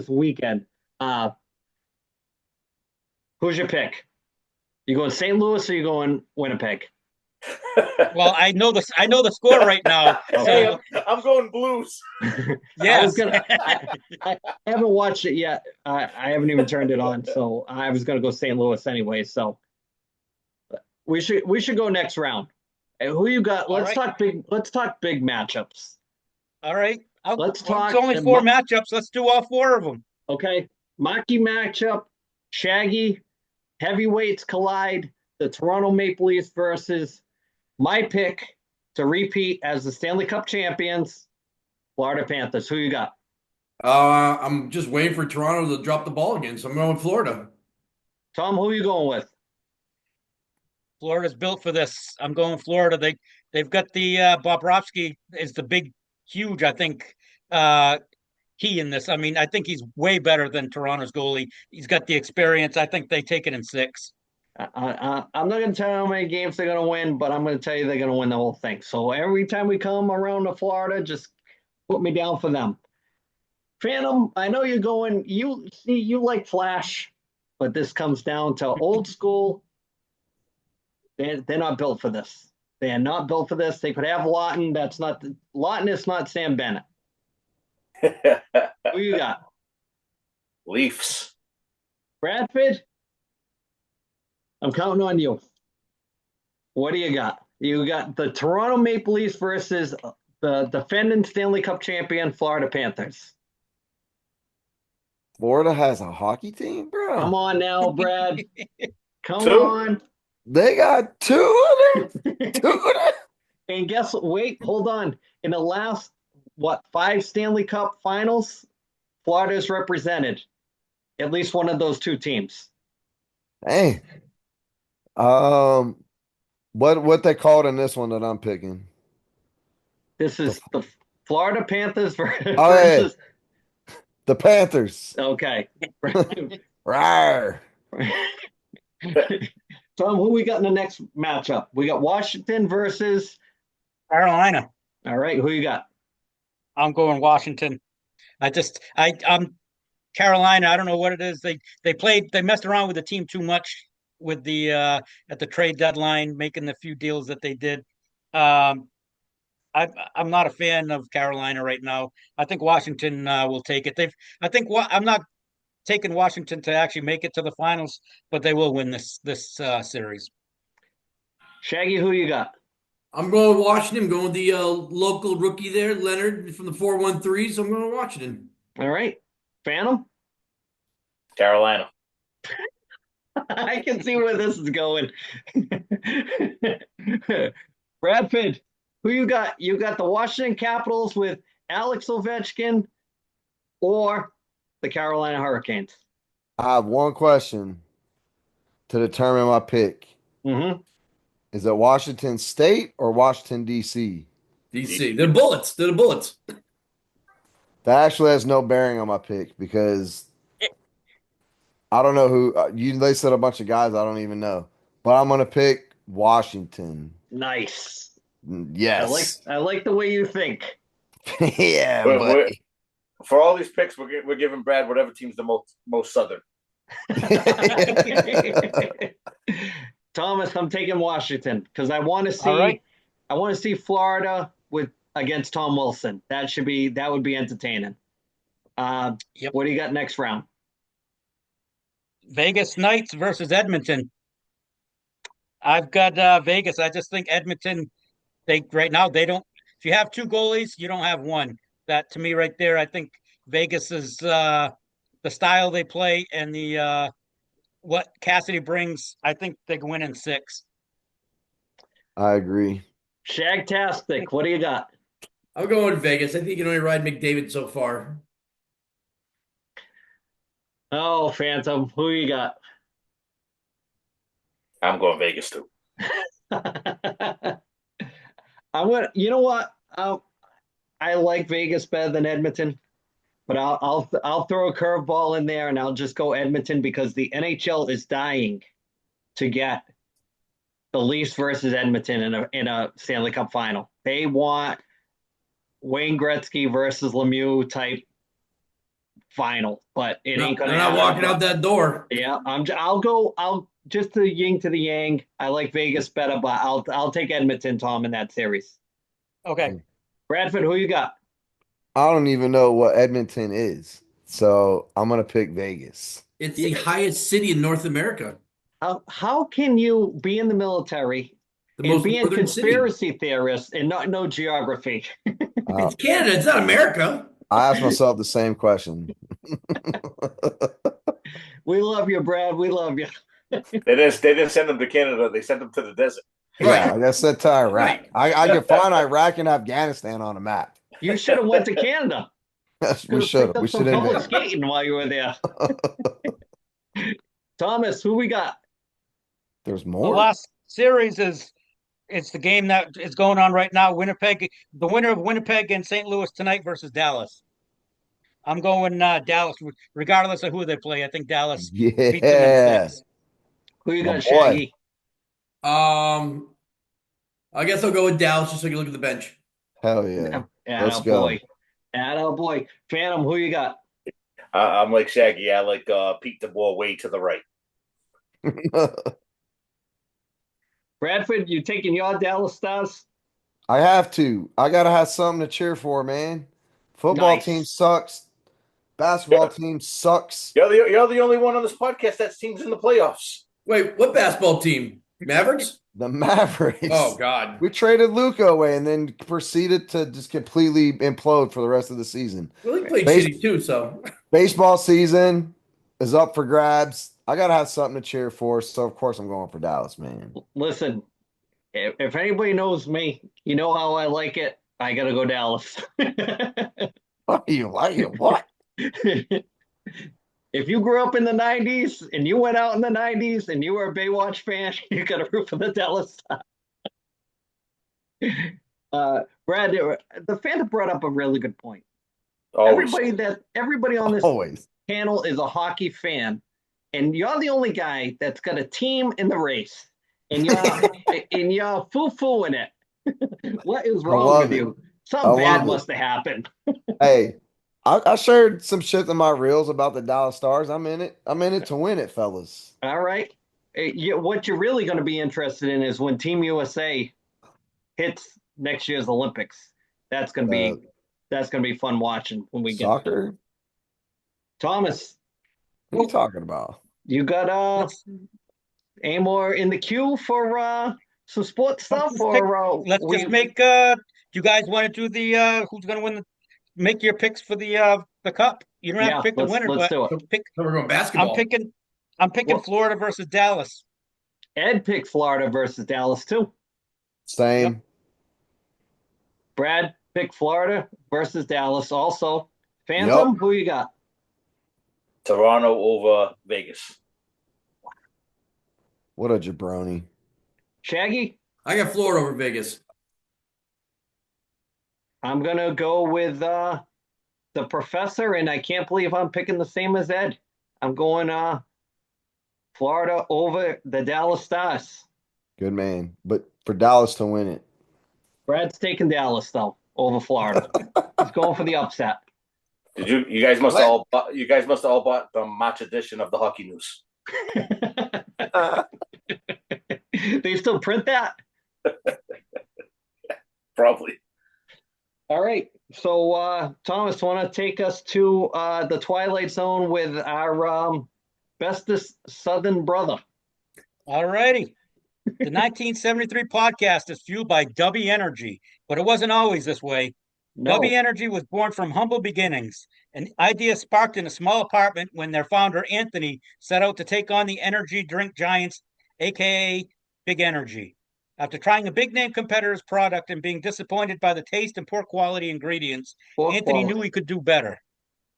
weekend. Who's your pick? You going St. Louis or you going Winnipeg? Well, I know the score right now. Hey, So I'm going Blues. yes. I haven't watched it yet. I haven't even turned it on, so I was gonna go St. Louis anyway. So we should go next round. Who you got? All Let's right. talk big. Let's talk big matchups. All right. Let's talk. It's only 4 matchups. Let's do all 4 of them. Okay, Maki matchup. Shaggy heavyweights collide. The Toronto Maple Leafs versus my pick to repeat as the Stanley Cup champions, Florida Panthers. Who you got? I'm just waiting for Toronto to drop the ball again, so I'm going with Florida. Tom, who you going with? Florida's built for this. I'm going Florida. They've got the Bobrovsky is the big, huge, I think, key in this. I mean, I think he's way better than Toronto's goalie. He's got the experience. I think they take it in 6. I'm not going to tell you how many games they're going to win, but I'm going to tell you they're going to win the whole thing. So every time we come around to Florida, just put me down for them. Phantom, I know you're going. You like Flash, but this comes down to old school. They're not built for this. They are not built for this. They could have Lawton. Lawton is not Sam Bennett. Who you got? Leafs. Bradford? I'm counting on you. What do you got? You got the Toronto Maple Leafs versus the defending Stanley Cup champion Florida Panthers. Florida has a hockey team, bro. Come on now, Brad. Come 2? on. They got 2 of them. 2 of them. And wait, hold on. In the last, 5 Stanley Cup finals, Florida is represented. At least one of those 2 teams. Hey. What they called in this one that I'm picking? This is the Florida Panthers versus. Oh, yeah. The Panthers. Okay. Rawr. Tom, who we got in the next matchup? We got Washington versus Carolina. All right, who you got? I'm going Washington. I'm Carolina. I don't know what it is. They messed around with the team too much with the at the trade deadline, making the few deals that they did. I'm not a fan of Carolina right now. I think Washington will take it. I'm not taking Washington to actually make it to the finals, but they will win this series. Shaggy, who you got? I'm going with Washington. I'm going with the local rookie there, Leonard from the 413. So I'm going with Washington. All right. Phantom? Carolina. I can see where this is going. Bradford, who you got? You got the Washington Capitals with Alex Ovechkin or the Carolina Hurricanes? I have one question to determine my pick. Mm-hmm. Is it Washington State or Washington, D.C.? DC. They're Bullets. They're the Bullets. That actually has no bearing on my pick because I don't know who they said a bunch of guys I don't even know, but I'm gonna pick Washington. Nice. Yes, I like the way you think. yeah, for all these picks, we're giving Brad whatever team's the most southern. Thomas, I'm taking Washington because I want to see. Right. I want to see Florida against Tom Wilson. That would be entertaining. Yep. What do you got next round? Vegas Knights versus Edmonton. I've got Vegas. I just think Edmonton. Right now they don't. If you have 2 goalies, you don't have one. That to me right there, I think Vegas is the style they play and the what Cassidy brings. I think they can win in 6. I agree. Shagtastic, what do you got? I'm going with Vegas. I think you can only ride McDavid so far. Oh, Phantom, who you got? I'm going Vegas too. You know what? I like Vegas better than Edmonton, but I'll throw a curveball in there and I'll just go Edmonton because the NHL is dying to get the Leafs versus Edmonton in a Stanley Cup final. They want Wayne Gretzky versus Lemieux type final, but it ain't gonna They're not happen. walking out that door. Yeah, I'll just the yin to the yang. I like Vegas better, but I'll take Edmonton, Tom, in that series. Okay. Bradford, who you got? I don't even know what Edmonton is, so I'm gonna pick Vegas. It's the highest city in North America. How can you be in the military The and most be a northern city. conspiracy theorist and not know geography? It's Canada. It's not America. I asked myself the same question. We love you, Brad. We love you. They didn't send them to Canada. They sent them to the desert. Yeah, I guess that's to Iraq. Right. I can find Iraq and Afghanistan on a map. You should have went to Canada. Yes, we Could've should picked have. up We some should public have. skating while you were there. Thomas, who we got? There's The more. last series it's the game that is going on right now. Winnipeg, the winner of Winnipeg and St. Louis tonight versus Dallas. I'm going Dallas, regardless of who they play. I think Dallas beats them in Yeah. six. Who you My got, boy. Shaggy? I guess I'll go with Dallas just so you look at the bench. Hell yeah. Let's Atta go. boy. Atta boy. Phantom, who you got? I'm like Shaggy. I like Pete DeBoer way to the right. Bradford, you taking your Dallas Stars? I have to. I gotta have something to cheer for, man. Football Nice. team sucks. Basketball team sucks. You're the only one on this podcast that's teams in the playoffs. Wait, what basketball team? Mavericks? The Mavericks. Oh, God. We traded Luka away and then proceeded to just completely implode for the rest of the season. Well, he played Base- shitty too, so. Baseball season is up for grabs. I gotta have something to cheer for, so of course I'm going for Dallas, man. Listen, if anybody knows me, you know how I like it. I gotta go Dallas. What do you like it? What? If you grew up in the 90s and you went out in the 90s and you were a Baywatch fan, you got to root for the Dallas Stars. Brad, the fan brought up a really good point. Always. Everybody on this Always. panel is a hockey fan, and you're the only guy that's got a team in the race, and you're foo-foo in it. What is wrong love with it. you? Something I bad love must have happened. Hey, I shared some shit in my reels about the Dallas Stars. I'm in it. I'm in it to win it, fellas. All right. What you're really going to be interested in is when Team USA hits next year's Olympics. That's going to be fun watching when we get Soccer? Thomas. What are you talking about? You got any more in the queue for some sports stuff, Let's just make. Do you guys want to do the who's going to win? Make your picks for the cup. You don't have to pick the winner, let's but do it. pick. So we're going basketball. I'm picking Florida versus Dallas. Ed picked Florida versus Dallas too. Same. Yep. Brad picked Florida versus Dallas also. Phantom, who you got? Toronto over Vegas. What a jabroni. Shaggy? I got Florida over Vegas. I'm going to go with the professor, and I can't believe I'm picking the same as Ed. I'm going Florida over the Dallas Stars. Good man. But for Dallas to win it. Brad's taking Dallas, though, over Florida. He's going for the upset. Did you guys must have all bought the March edition of the Hockey News. They still print that? Probably. All right. So, Thomas, want to take us to the Twilight Zone with our bestest Southern brother? All righty. The 1973 podcast is fueled by W Energy, but it wasn't always this way. No. W Energy was born from humble beginnings. An idea sparked in a small apartment when their founder, Anthony, set out to take on the energy drink giants, aka Big Energy. After trying a big-name competitor's product and being disappointed by the taste and poor quality ingredients, Anthony knew he could do better.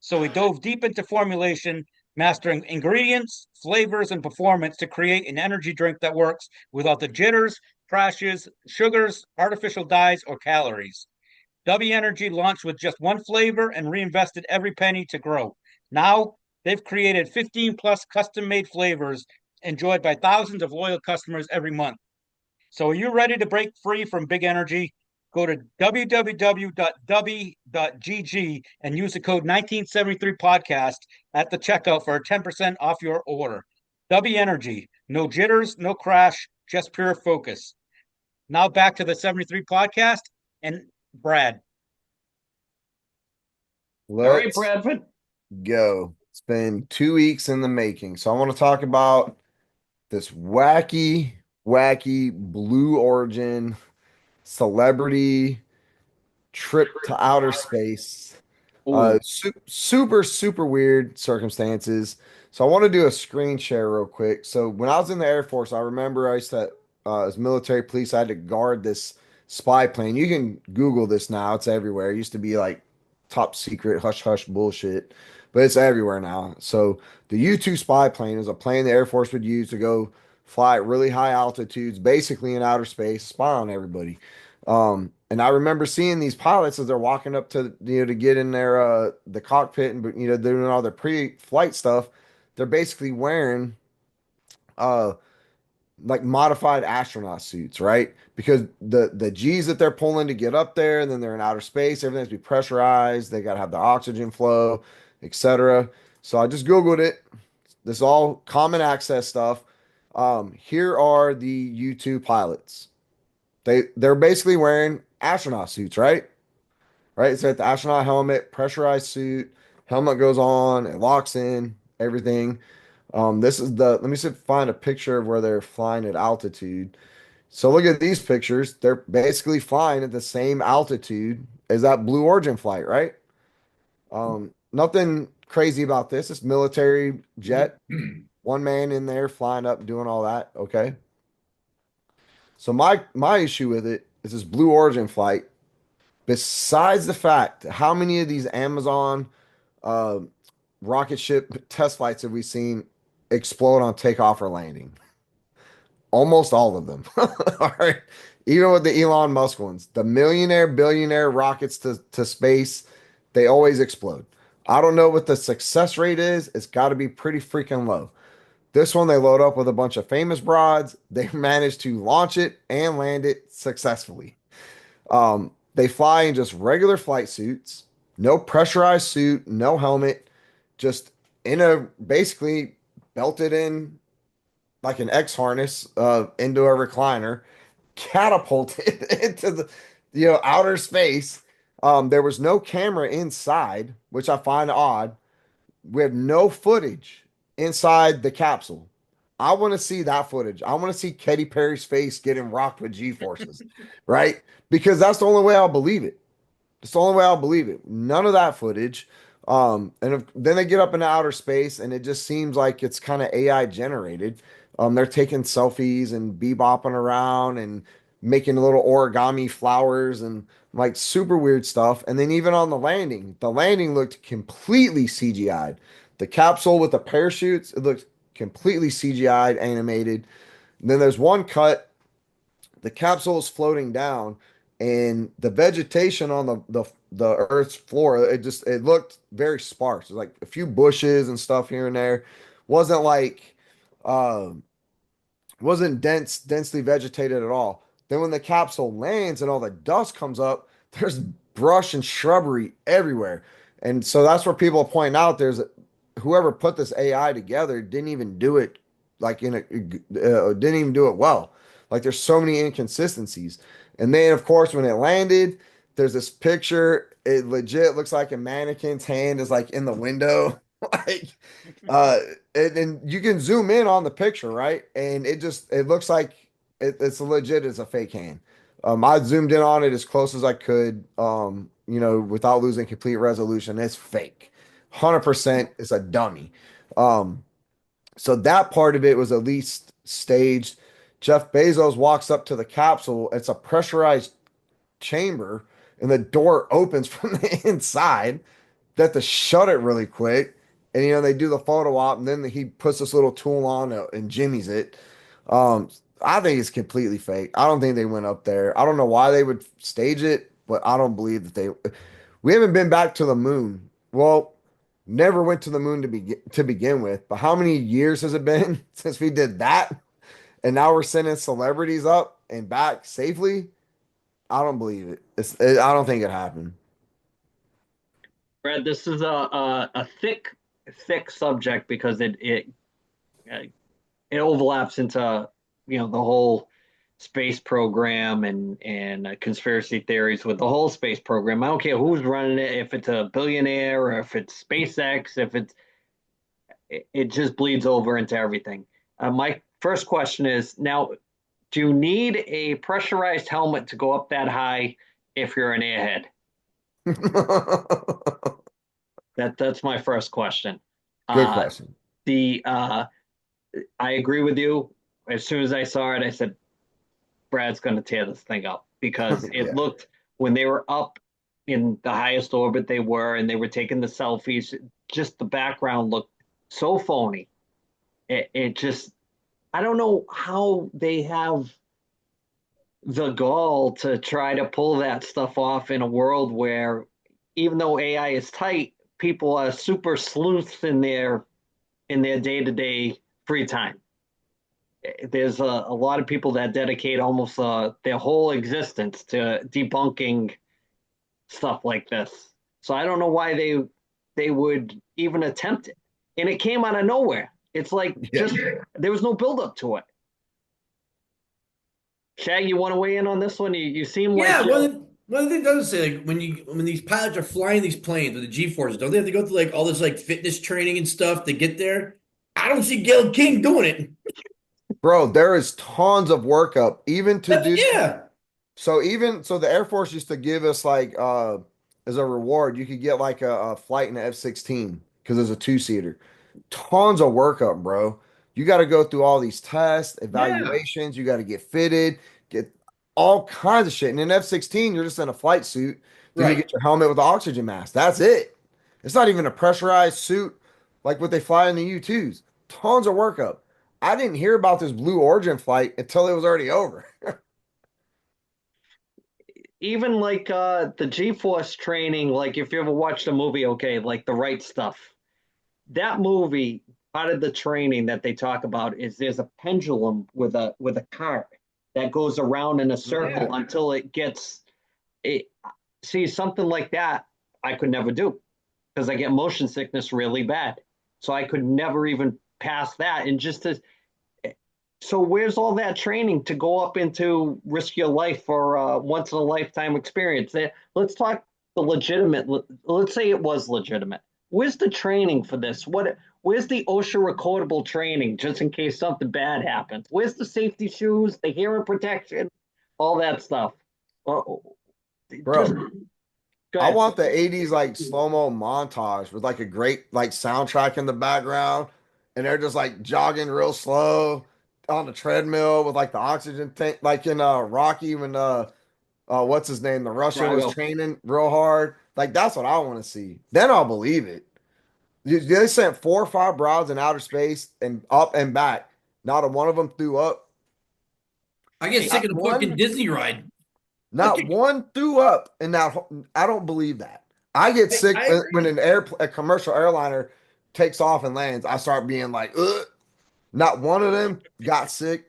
So he dove deep into formulation, mastering ingredients, flavors, and performance to create an energy drink that works without the jitters, crashes, sugars, artificial dyes, or calories. W Energy launched with just one flavor and reinvested every penny to grow. Now they've created 15 plus custom made flavors enjoyed by thousands of loyal customers every month. So are you ready to break free from big energy? Go to www.w.gg and use the code 1973 podcast at the checkout for 10% off your order. W Energy, no jitters, no crash, just pure focus. Now back to the 73 podcast and Brad. All right, Let's Bradford. go. It's been 2 weeks in the making. So I want to talk about this wacky Blue Origin celebrity trip to outer space. Ooh. Super weird circumstances. So I want to do a screen share real quick. So when I was in the Air Force, I remember I used to, as military police, I had to guard this spy plane. You can Google this now; it's everywhere. It used to be like top secret, hush hush bullshit, but it's everywhere now. So the U-2 spy plane is a plane the Air Force would use to go fly at really high altitudes, basically in outer space, spy on everybody. And I remember seeing these pilots as they're walking up to to get in their the cockpit and doing all their pre-flight stuff. They're basically wearing uh like modified astronaut suits, right? Because the G's that they're pulling to get up there, and then they're in outer space, everything has to be pressurized. They got to have the oxygen flow, etc. So I just Googled it. This is all common access stuff. Here are the U-2 pilots. They're basically wearing astronaut suits, right? Right. It's at the astronaut helmet, pressurized suit, helmet goes on, it locks in, everything. This is let me see, find a picture of where they're flying at altitude. So look at these pictures. They're basically flying at the same altitude as that Blue Origin flight, right? Nothing crazy about this. It's military jet, one man in there flying up, doing all that. Okay. So my issue with it is this Blue Origin flight. Besides the fact, how many of these Amazon uh, rocket ship test flights have we seen explode on takeoff or landing? Almost all of them. All right. Even with the Elon Musk ones, the billionaire rockets to space, they always explode. I don't know what the success rate is. It's got to be pretty freaking low. This one, they load up with a bunch of famous broads. They managed to launch it and land it successfully. They fly in just regular flight suits, no pressurized suit, no helmet, just in a basically belted in like an X harness into a recliner, catapulted into the outer space. There was no camera inside, which I find odd. We have no footage inside the capsule. I want to see that footage. I want to see Katy Perry's face getting rocked with G forces, right? Because that's the only way I'll believe it. It's the only way I'll believe it. None of that footage. Then they get up into outer space, and it just seems like it's kind of AI generated. They're taking selfies and bebopping around and making little origami flowers and like super weird stuff. And then even on the landing looked completely CGI'd. The capsule with the parachutes, it looked completely CGI'd, animated. And then there's one cut, the capsule is floating down, and the vegetation on the Earth's floor, it looked very sparse. There's like a few bushes and stuff here and there. Wasn't like wasn't densely vegetated at all. Then when the capsule lands and all the dust comes up, there's brush and shrubbery everywhere. And so that's where people are pointing out whoever put this AI together didn't even do it like didn't even do it well. Like there's so many inconsistencies. And then of course when it landed, there's this picture. It legit looks like a mannequin's hand is like in the window. Like and you can zoom in on the picture, right? And it looks like it's legit as a fake hand. I zoomed in on it as close as I could, without losing complete resolution. It's fake. 100% it's a dummy. So that part of it was at least staged. Jeff Bezos walks up to the capsule. It's a pressurized chamber, and the door opens from the inside. They have to shut it really quick. And they do the photo op, and then he puts this little tool on and jimmies it. I think it's completely fake. I don't think they went up there. I don't know why they would stage it. but I don't believe that we haven't been back to the moon. Well, never went to the moon to begin with. But how many years has it been since we did that? And now we're sending celebrities up and back safely. I don't believe it. I don't think it happened. Brad, this is a thick subject because it overlaps into the whole space program and conspiracy theories with the whole space program. I don't care who's running it, if it's a billionaire or if it's SpaceX, it just bleeds over into everything. My first question is now, do you need a pressurized helmet to go up that high if you're an airhead? That's my first question. Good question. I agree with you. As soon as I saw it, I said, Brad's going to tear this thing up because it Yeah. looked, when they were up in the highest orbit they were and they were taking the selfies, just the background looked so phony. It just, I don't know how they have the gall to try to pull that stuff off in a world where, even though AI is tight, people are super sleuths in their day-to-day free time. There's a lot of people that dedicate almost their whole existence to debunking stuff like this. So I don't know why they would even attempt it. And it came out of nowhere. It's like just there was no buildup to it. Shag, you want to weigh in on this one? You seem like one of the things does say, like, when these pilots are flying these planes with the G-forces, don't they have to go through like all this like fitness training and stuff to get there? I don't see Gail King doing it. Bro, there is tons of workup even to do. Yeah. So the Air Force used to give us like as a reward, you could get like a flight in the F-16 because it's a two-seater. Tons of workup, bro. You got to go through all these tests, evaluations. You got to get fitted, get all kinds of shit. And in F-16, you're just in a flight suit. Then you Right. get your helmet with the oxygen mask. That's it. It's not even a pressurized suit like what they fly in the U-2s. Tons of workup. I didn't hear about this Blue Origin flight until it was already over. even like the G-force training, like if you ever watched a movie, okay, like The Right Stuff, that movie, part of the training that they talk about is there's a pendulum with a cart that goes around in a circle until it gets it. See, something like that I could never do because I get motion sickness really bad. So I could never even pass that. And so where's all that training to go up into risk your life for once in a lifetime experience? Let's talk the legitimate. Let's say it was legitimate. Where's the training for this? Where's the OSHA recordable training just in case something bad happens? Where's the safety shoes, the hearing protection, all that stuff? Bro, I want the 80s like slow-mo montage with like a great like soundtrack in the background, and they're just like jogging real slow on the treadmill with like the oxygen tank, like in Rocky when what's his name? The Russian was training real hard. Like that's what I want to see. Then I'll believe it. They sent 4 or 5 broads in outer space and up and back. Not a one of them threw up. I get sick of the fucking Disney ride. Not one threw up, and now I don't believe that. I get sick when a commercial airliner takes off and lands. I start being like, ugh. Not one of them got sick.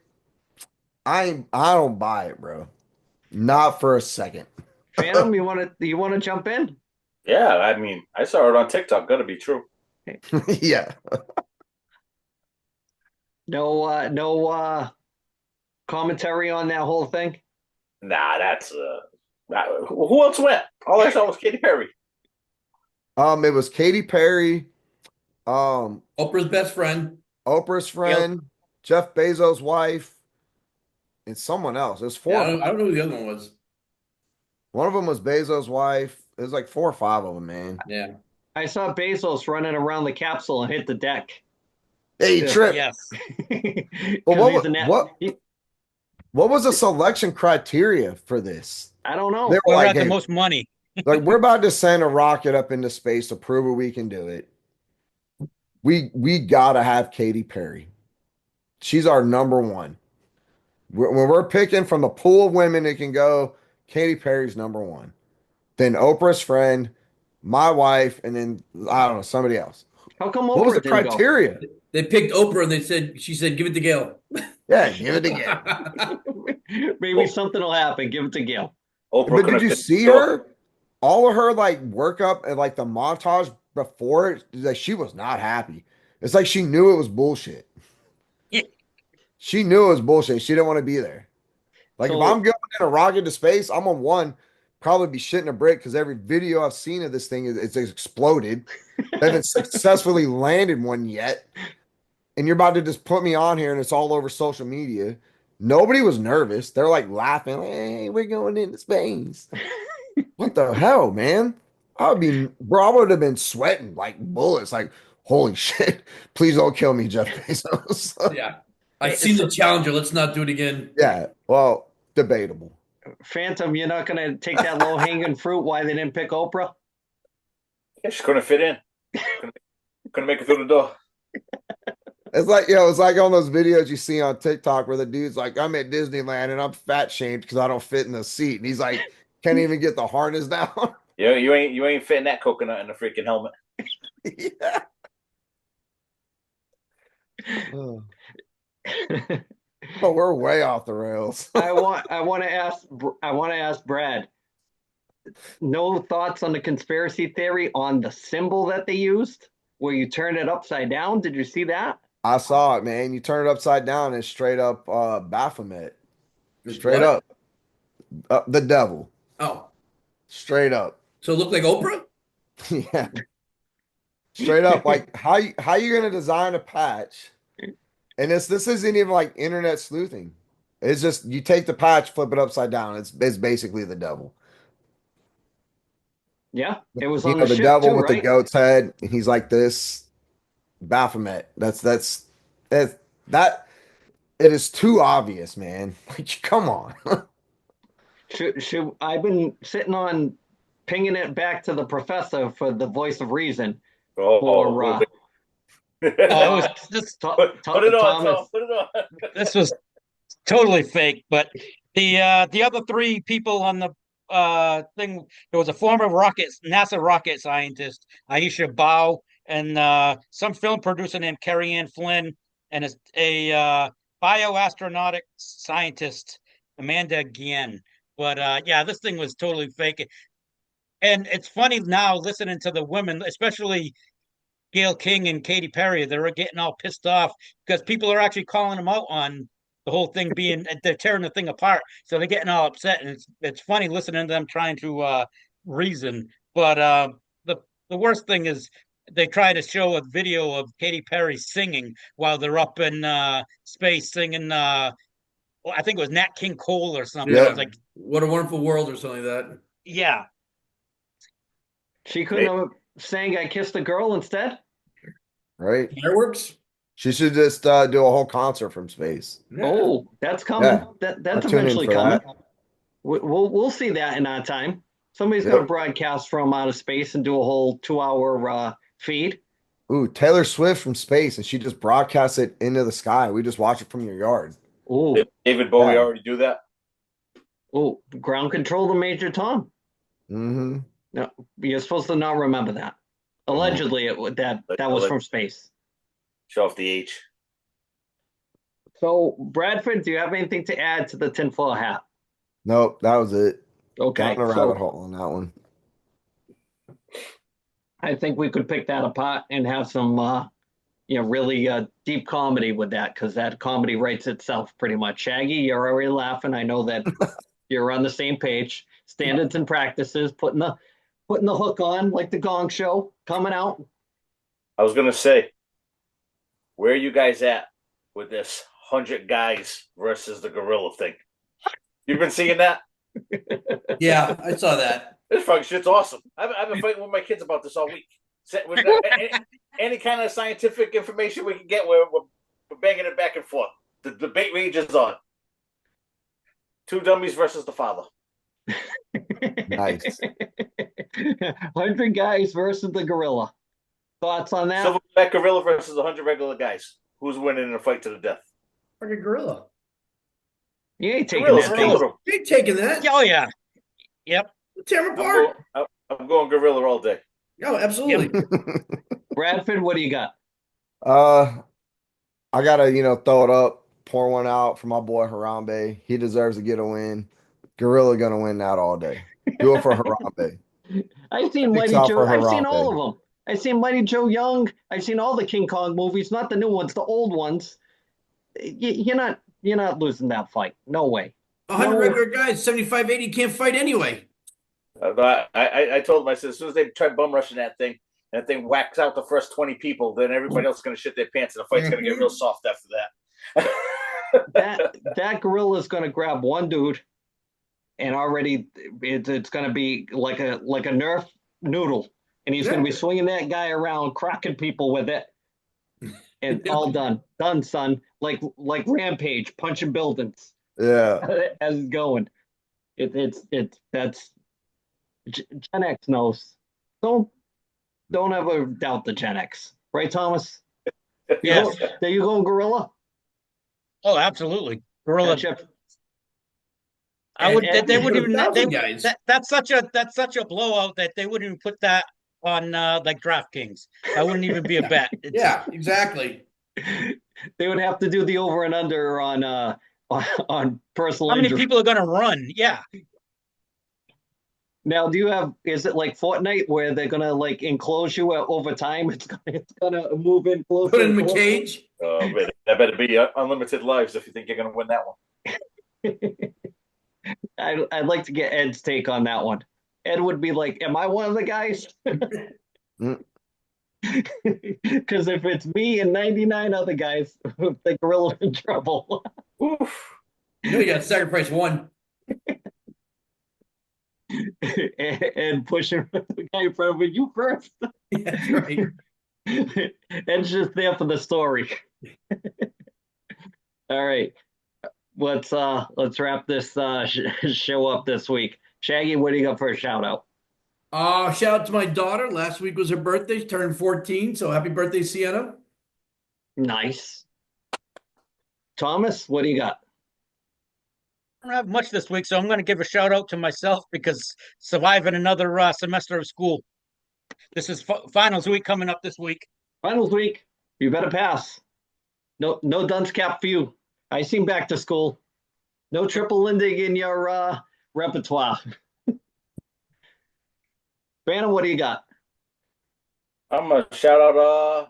I don't buy it, bro. Not for a second. Phantom, you want to jump in? Yeah, I mean, I saw it on TikTok. Gotta be true. Yeah. No commentary on that whole thing. Nah, that's who else went? All I saw was Katy Perry. It was Katy Perry, Oprah's best friend, Oprah's friend, Jeff Bezos' wife, and someone else. There's 4. I don't know who the other one was. One of them was Bezos' wife. There's like 4 or 5 of them, man. Yeah. I saw Bezos running around the capsule and hit the deck. Hey, Trip. Yes. Well, what was the selection criteria for this? I don't know. They were Whoever like, had the hey, most money. like we're about to send a rocket up into space to prove we can do it. We gotta have Katy Perry. She's our number one. When we're picking from the pool of women that can go, Katy Perry's number one. then Oprah's friend, my wife, and then I don't know, somebody else. How come What was Oprah the didn't go? criteria? They picked Oprah and she said, give it to Gail. Yeah, give it again. Maybe something will happen. Give it to Gil. Oprah But did couldn't you fit see the door. her? All of her like workup and like the montage before it, like she was not happy. It's like she knew it was bullshit. Yeah. She knew it was bullshit. She didn't want to be there. Like if So- I'm going in a rocket to space, I'm on one, probably be shitting a brick because every video I've seen of this thing is it's exploded. They haven't successfully landed one yet. And you're about to just put me on here and it's all over social media. Nobody was nervous. They're like laughing, like, hey, we're going into space. What the hell, man? I would have been sweating like bullets, like, holy shit. Please don't kill me, Jeff Bezos. Yeah. I've seen the Challenger. Let's not do it again. Yeah, well, debatable. Phantom, you're not going to take that low hanging fruit. Why they didn't pick Oprah? Yeah, she couldn't fit in. Couldn't make it through the door. It's like, it's like on those videos you see on TikTok where the dude's like, I'm at Disneyland and I'm fat shamed because I don't fit in the seat. And he's like, can't even get the harness down. Yeah, you ain't fitting that coconut in a freaking helmet. Yeah. Oh. But we're way off the rails. I want to ask Brad. No thoughts on the conspiracy theory on the symbol that they used, where you turn it upside down? Did you see that? I saw it, man. You turn it upside down and it's straight up Baphomet. Straight What? up. The devil. Oh. Straight up. So it looked like Oprah? Yeah. Straight up. Like how you gonna design a patch? And this isn't even like internet sleuthing. It's just you take the patch, flip it upside down. It's basically the devil. Yeah, it was You on know, the the ship devil too, with the right? goat's head, and he's like this. Baphomet. That it is too obvious, man. Like, come on. Should I've been sitting on pinging it back to the professor for the voice of reason Oh, for Oh, it was just put it on, Thomas. Tom. Put it on. this was totally fake. But the other three people on the thing, there was a former NASA rocket scientist, Aisha Bao, and some film producer named Carrie Ann Flynn, and a bioastronautics scientist, Amanda Guillen. But yeah, this thing was totally fake. And it's funny now listening to the women, especially Gail King and Katy Perry. They're getting all pissed off because people are actually calling them out on the whole thing being they're tearing the thing apart. So they're getting all upset, and it's funny listening to them trying to reason. But the worst thing is they try to show a video of Katy Perry singing while they're up in space singing. Well, I think it was Nat King Cole or something. Yeah. I was like, What a Wonderful World or something like that. yeah. She couldn't have sang "I Kissed a Girl" instead. Right? Fireworks? She should just do a whole concert from space. Yeah. Oh, that's coming. Yeah. That's I'll tune in eventually for coming. that. We'll see that in our time. Somebody's Yep. going to broadcast from outer space and do a whole 2-hour feed. Ooh, Taylor Swift from space, and she just broadcasts it into the sky. We just watch it from your yard. Oh, Did David Bowie Yeah. already do that? ground control to Major Tom. Mm-hmm. No, you're supposed to not remember that. Allegedly, that was from space. Show off the H. So, Bradford, do you have anything to add to the tinfoil hat? Nope, that was it. Okay, Down a so rabbit hole on that one. I think we could pick that apart and have some, really deep comedy with that, because that comedy writes itself pretty much. Shaggy, you're already laughing. I know that you're on the same page. Standards and practices, putting the hook on like the Gong Show coming out. I was gonna say, where are you guys at with this 100 guys versus the gorilla thing? You've been seeing that? Yeah, I saw that. This fucking shit's awesome. I've been fighting with my kids about this all week. Any kind of scientific information we can get, we're banging it back and forth. The debate rages on. Two dummies versus the father. Nice. 100 guys versus the gorilla. Thoughts on that? Silverback gorilla versus 100 regular guys. Who's winning in a fight to the death? Fucking gorilla. You ain't taking Gorilla's that killing thing. him. You ain't taking that. Oh yeah. Yep. Tear them I'm apart. going. I'm going gorilla all day. Oh, absolutely. Bradford, what do you got? uh, I gotta, throw it up, pour one out for my boy Harambe. He deserves to get a win. Gorilla gonna win that all day. Do it for Harambe. I've seen Six Mighty out Joe. for I've seen all Harambe. of them. I've seen Mighty Joe Young. I've seen all the King Kong movies, not the new ones, the old ones. You're not losing that fight. No way. 100 No. regular guys, 75, 80 can't fight anyway. I told him, I said, as soon as they try bum rushing that thing, and that thing whacks out the first 20 people, then everybody else is going to shit their pants, and the fight's going to get real soft after that. That gorilla is going to grab one dude, and already it's going to be like a Nerf noodle, and he's going to be swinging that guy around, cracking people with it, and all done, son. Like Rampage, punching buildings Yeah. as it's going. That's Gen X knows. Don't ever doubt the Gen X, right, Thomas? Yes. There you go, gorilla. Oh, absolutely. Gorilla. Gotcha. I would. And- They wouldn't even. 1,000 guys. That's such a blowout that they wouldn't even put that on like DraftKings. I wouldn't even be a bet. Yeah, exactly. They would have to do the over and under on personal How many injury. people are going to run? Yeah. Now, is it like Fortnite where they're gonna like enclose you over time? It's gonna move in closer. Put it in and a closer. cage. That better be unlimited lives if you think you're going to win that one. I'd like to get Ed's take on that one. Ed would be like, "Am I one of the guys?" Because if it's me and 99 other guys, the gorilla's in trouble. Oof. You got to sacrifice one. And pushing the guy in front of you first. That's right. Ed's just there for the story. All right. Let's wrap this show up this week. Shaggy, what do you got for a shout out? Shout out to my daughter. Last week was her birthday. She turned 14, so happy birthday, Sienna. Nice. Thomas, what do you got? I don't have much this week, so I'm going to give a shout out to myself because surviving another semester of school. This is finals week coming up this week. Finals week. You better pass. No dunce cap for you. I seen back to school. No triple lending in your repertoire. Brandon, what do you got? I'm going to shout out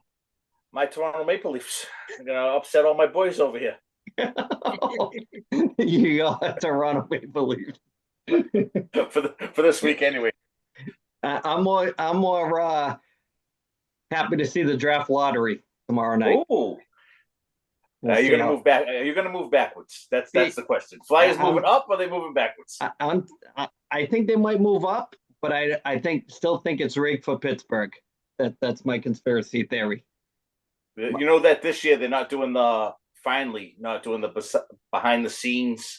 my Toronto Maple Leafs. I'm going to upset all my boys over here. You got Toronto Maple Leafs. for this week anyway. I'm more happy to see the draft lottery tomorrow night. Ooh. We'll You're going to move back. Are you going to move backwards? That's the question. Flyers moving up, or are they moving backwards? I think they might move up, but I still think it's rigged for Pittsburgh. That's my conspiracy theory. You know that this year they're not doing the behind the scenes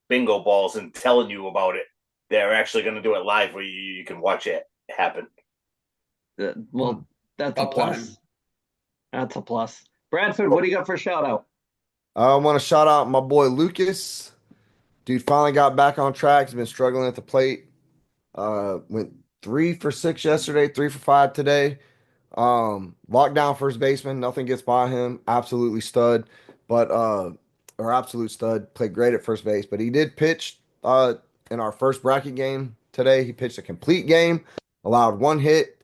bingo balls and telling you about it. They're actually going to do it live where you can watch it happen. Well, that's a plus. That's a plus. Bradford, what do you got for a shout out? I want to shout out my boy Lucas. Dude finally got back on track. He's been struggling at the plate. Went 3 for 6 yesterday, 3 for 5 today. Lockdown first baseman, nothing gets by him. Absolutely stud, or absolute stud. Played great at first base, but he did pitch in our first bracket game today. He pitched a complete game, allowed 1 hit,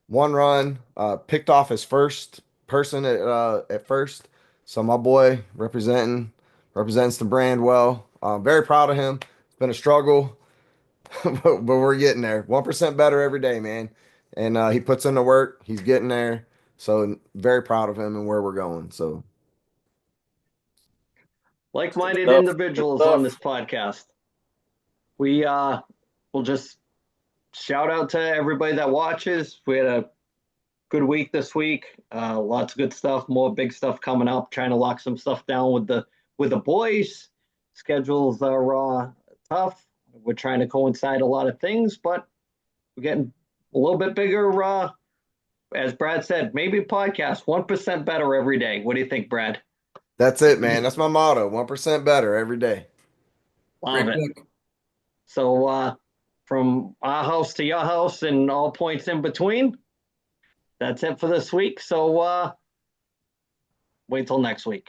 1 run, picked off his first person at first. So my boy represents the brand well. I'm very proud of him. It's been a struggle, but we're getting there. 1% better every day, man. And he puts in the work. He's getting there. So very proud of him and where we're going. So like-minded individuals on this podcast. We'll just shout out to everybody that watches. We had a good week this week. Lots of good stuff, more big stuff coming up. Trying to lock some stuff down with the boys. Schedules are tough. We're trying to coincide a lot of things, but we're getting a little bit bigger. As Brad said, maybe podcast 1% better every day. What do you think, Brad? that's it, man. That's my motto. 1% better every day. Love it. So from our house to your house and all points in between. That's it for this week. So wait till next week.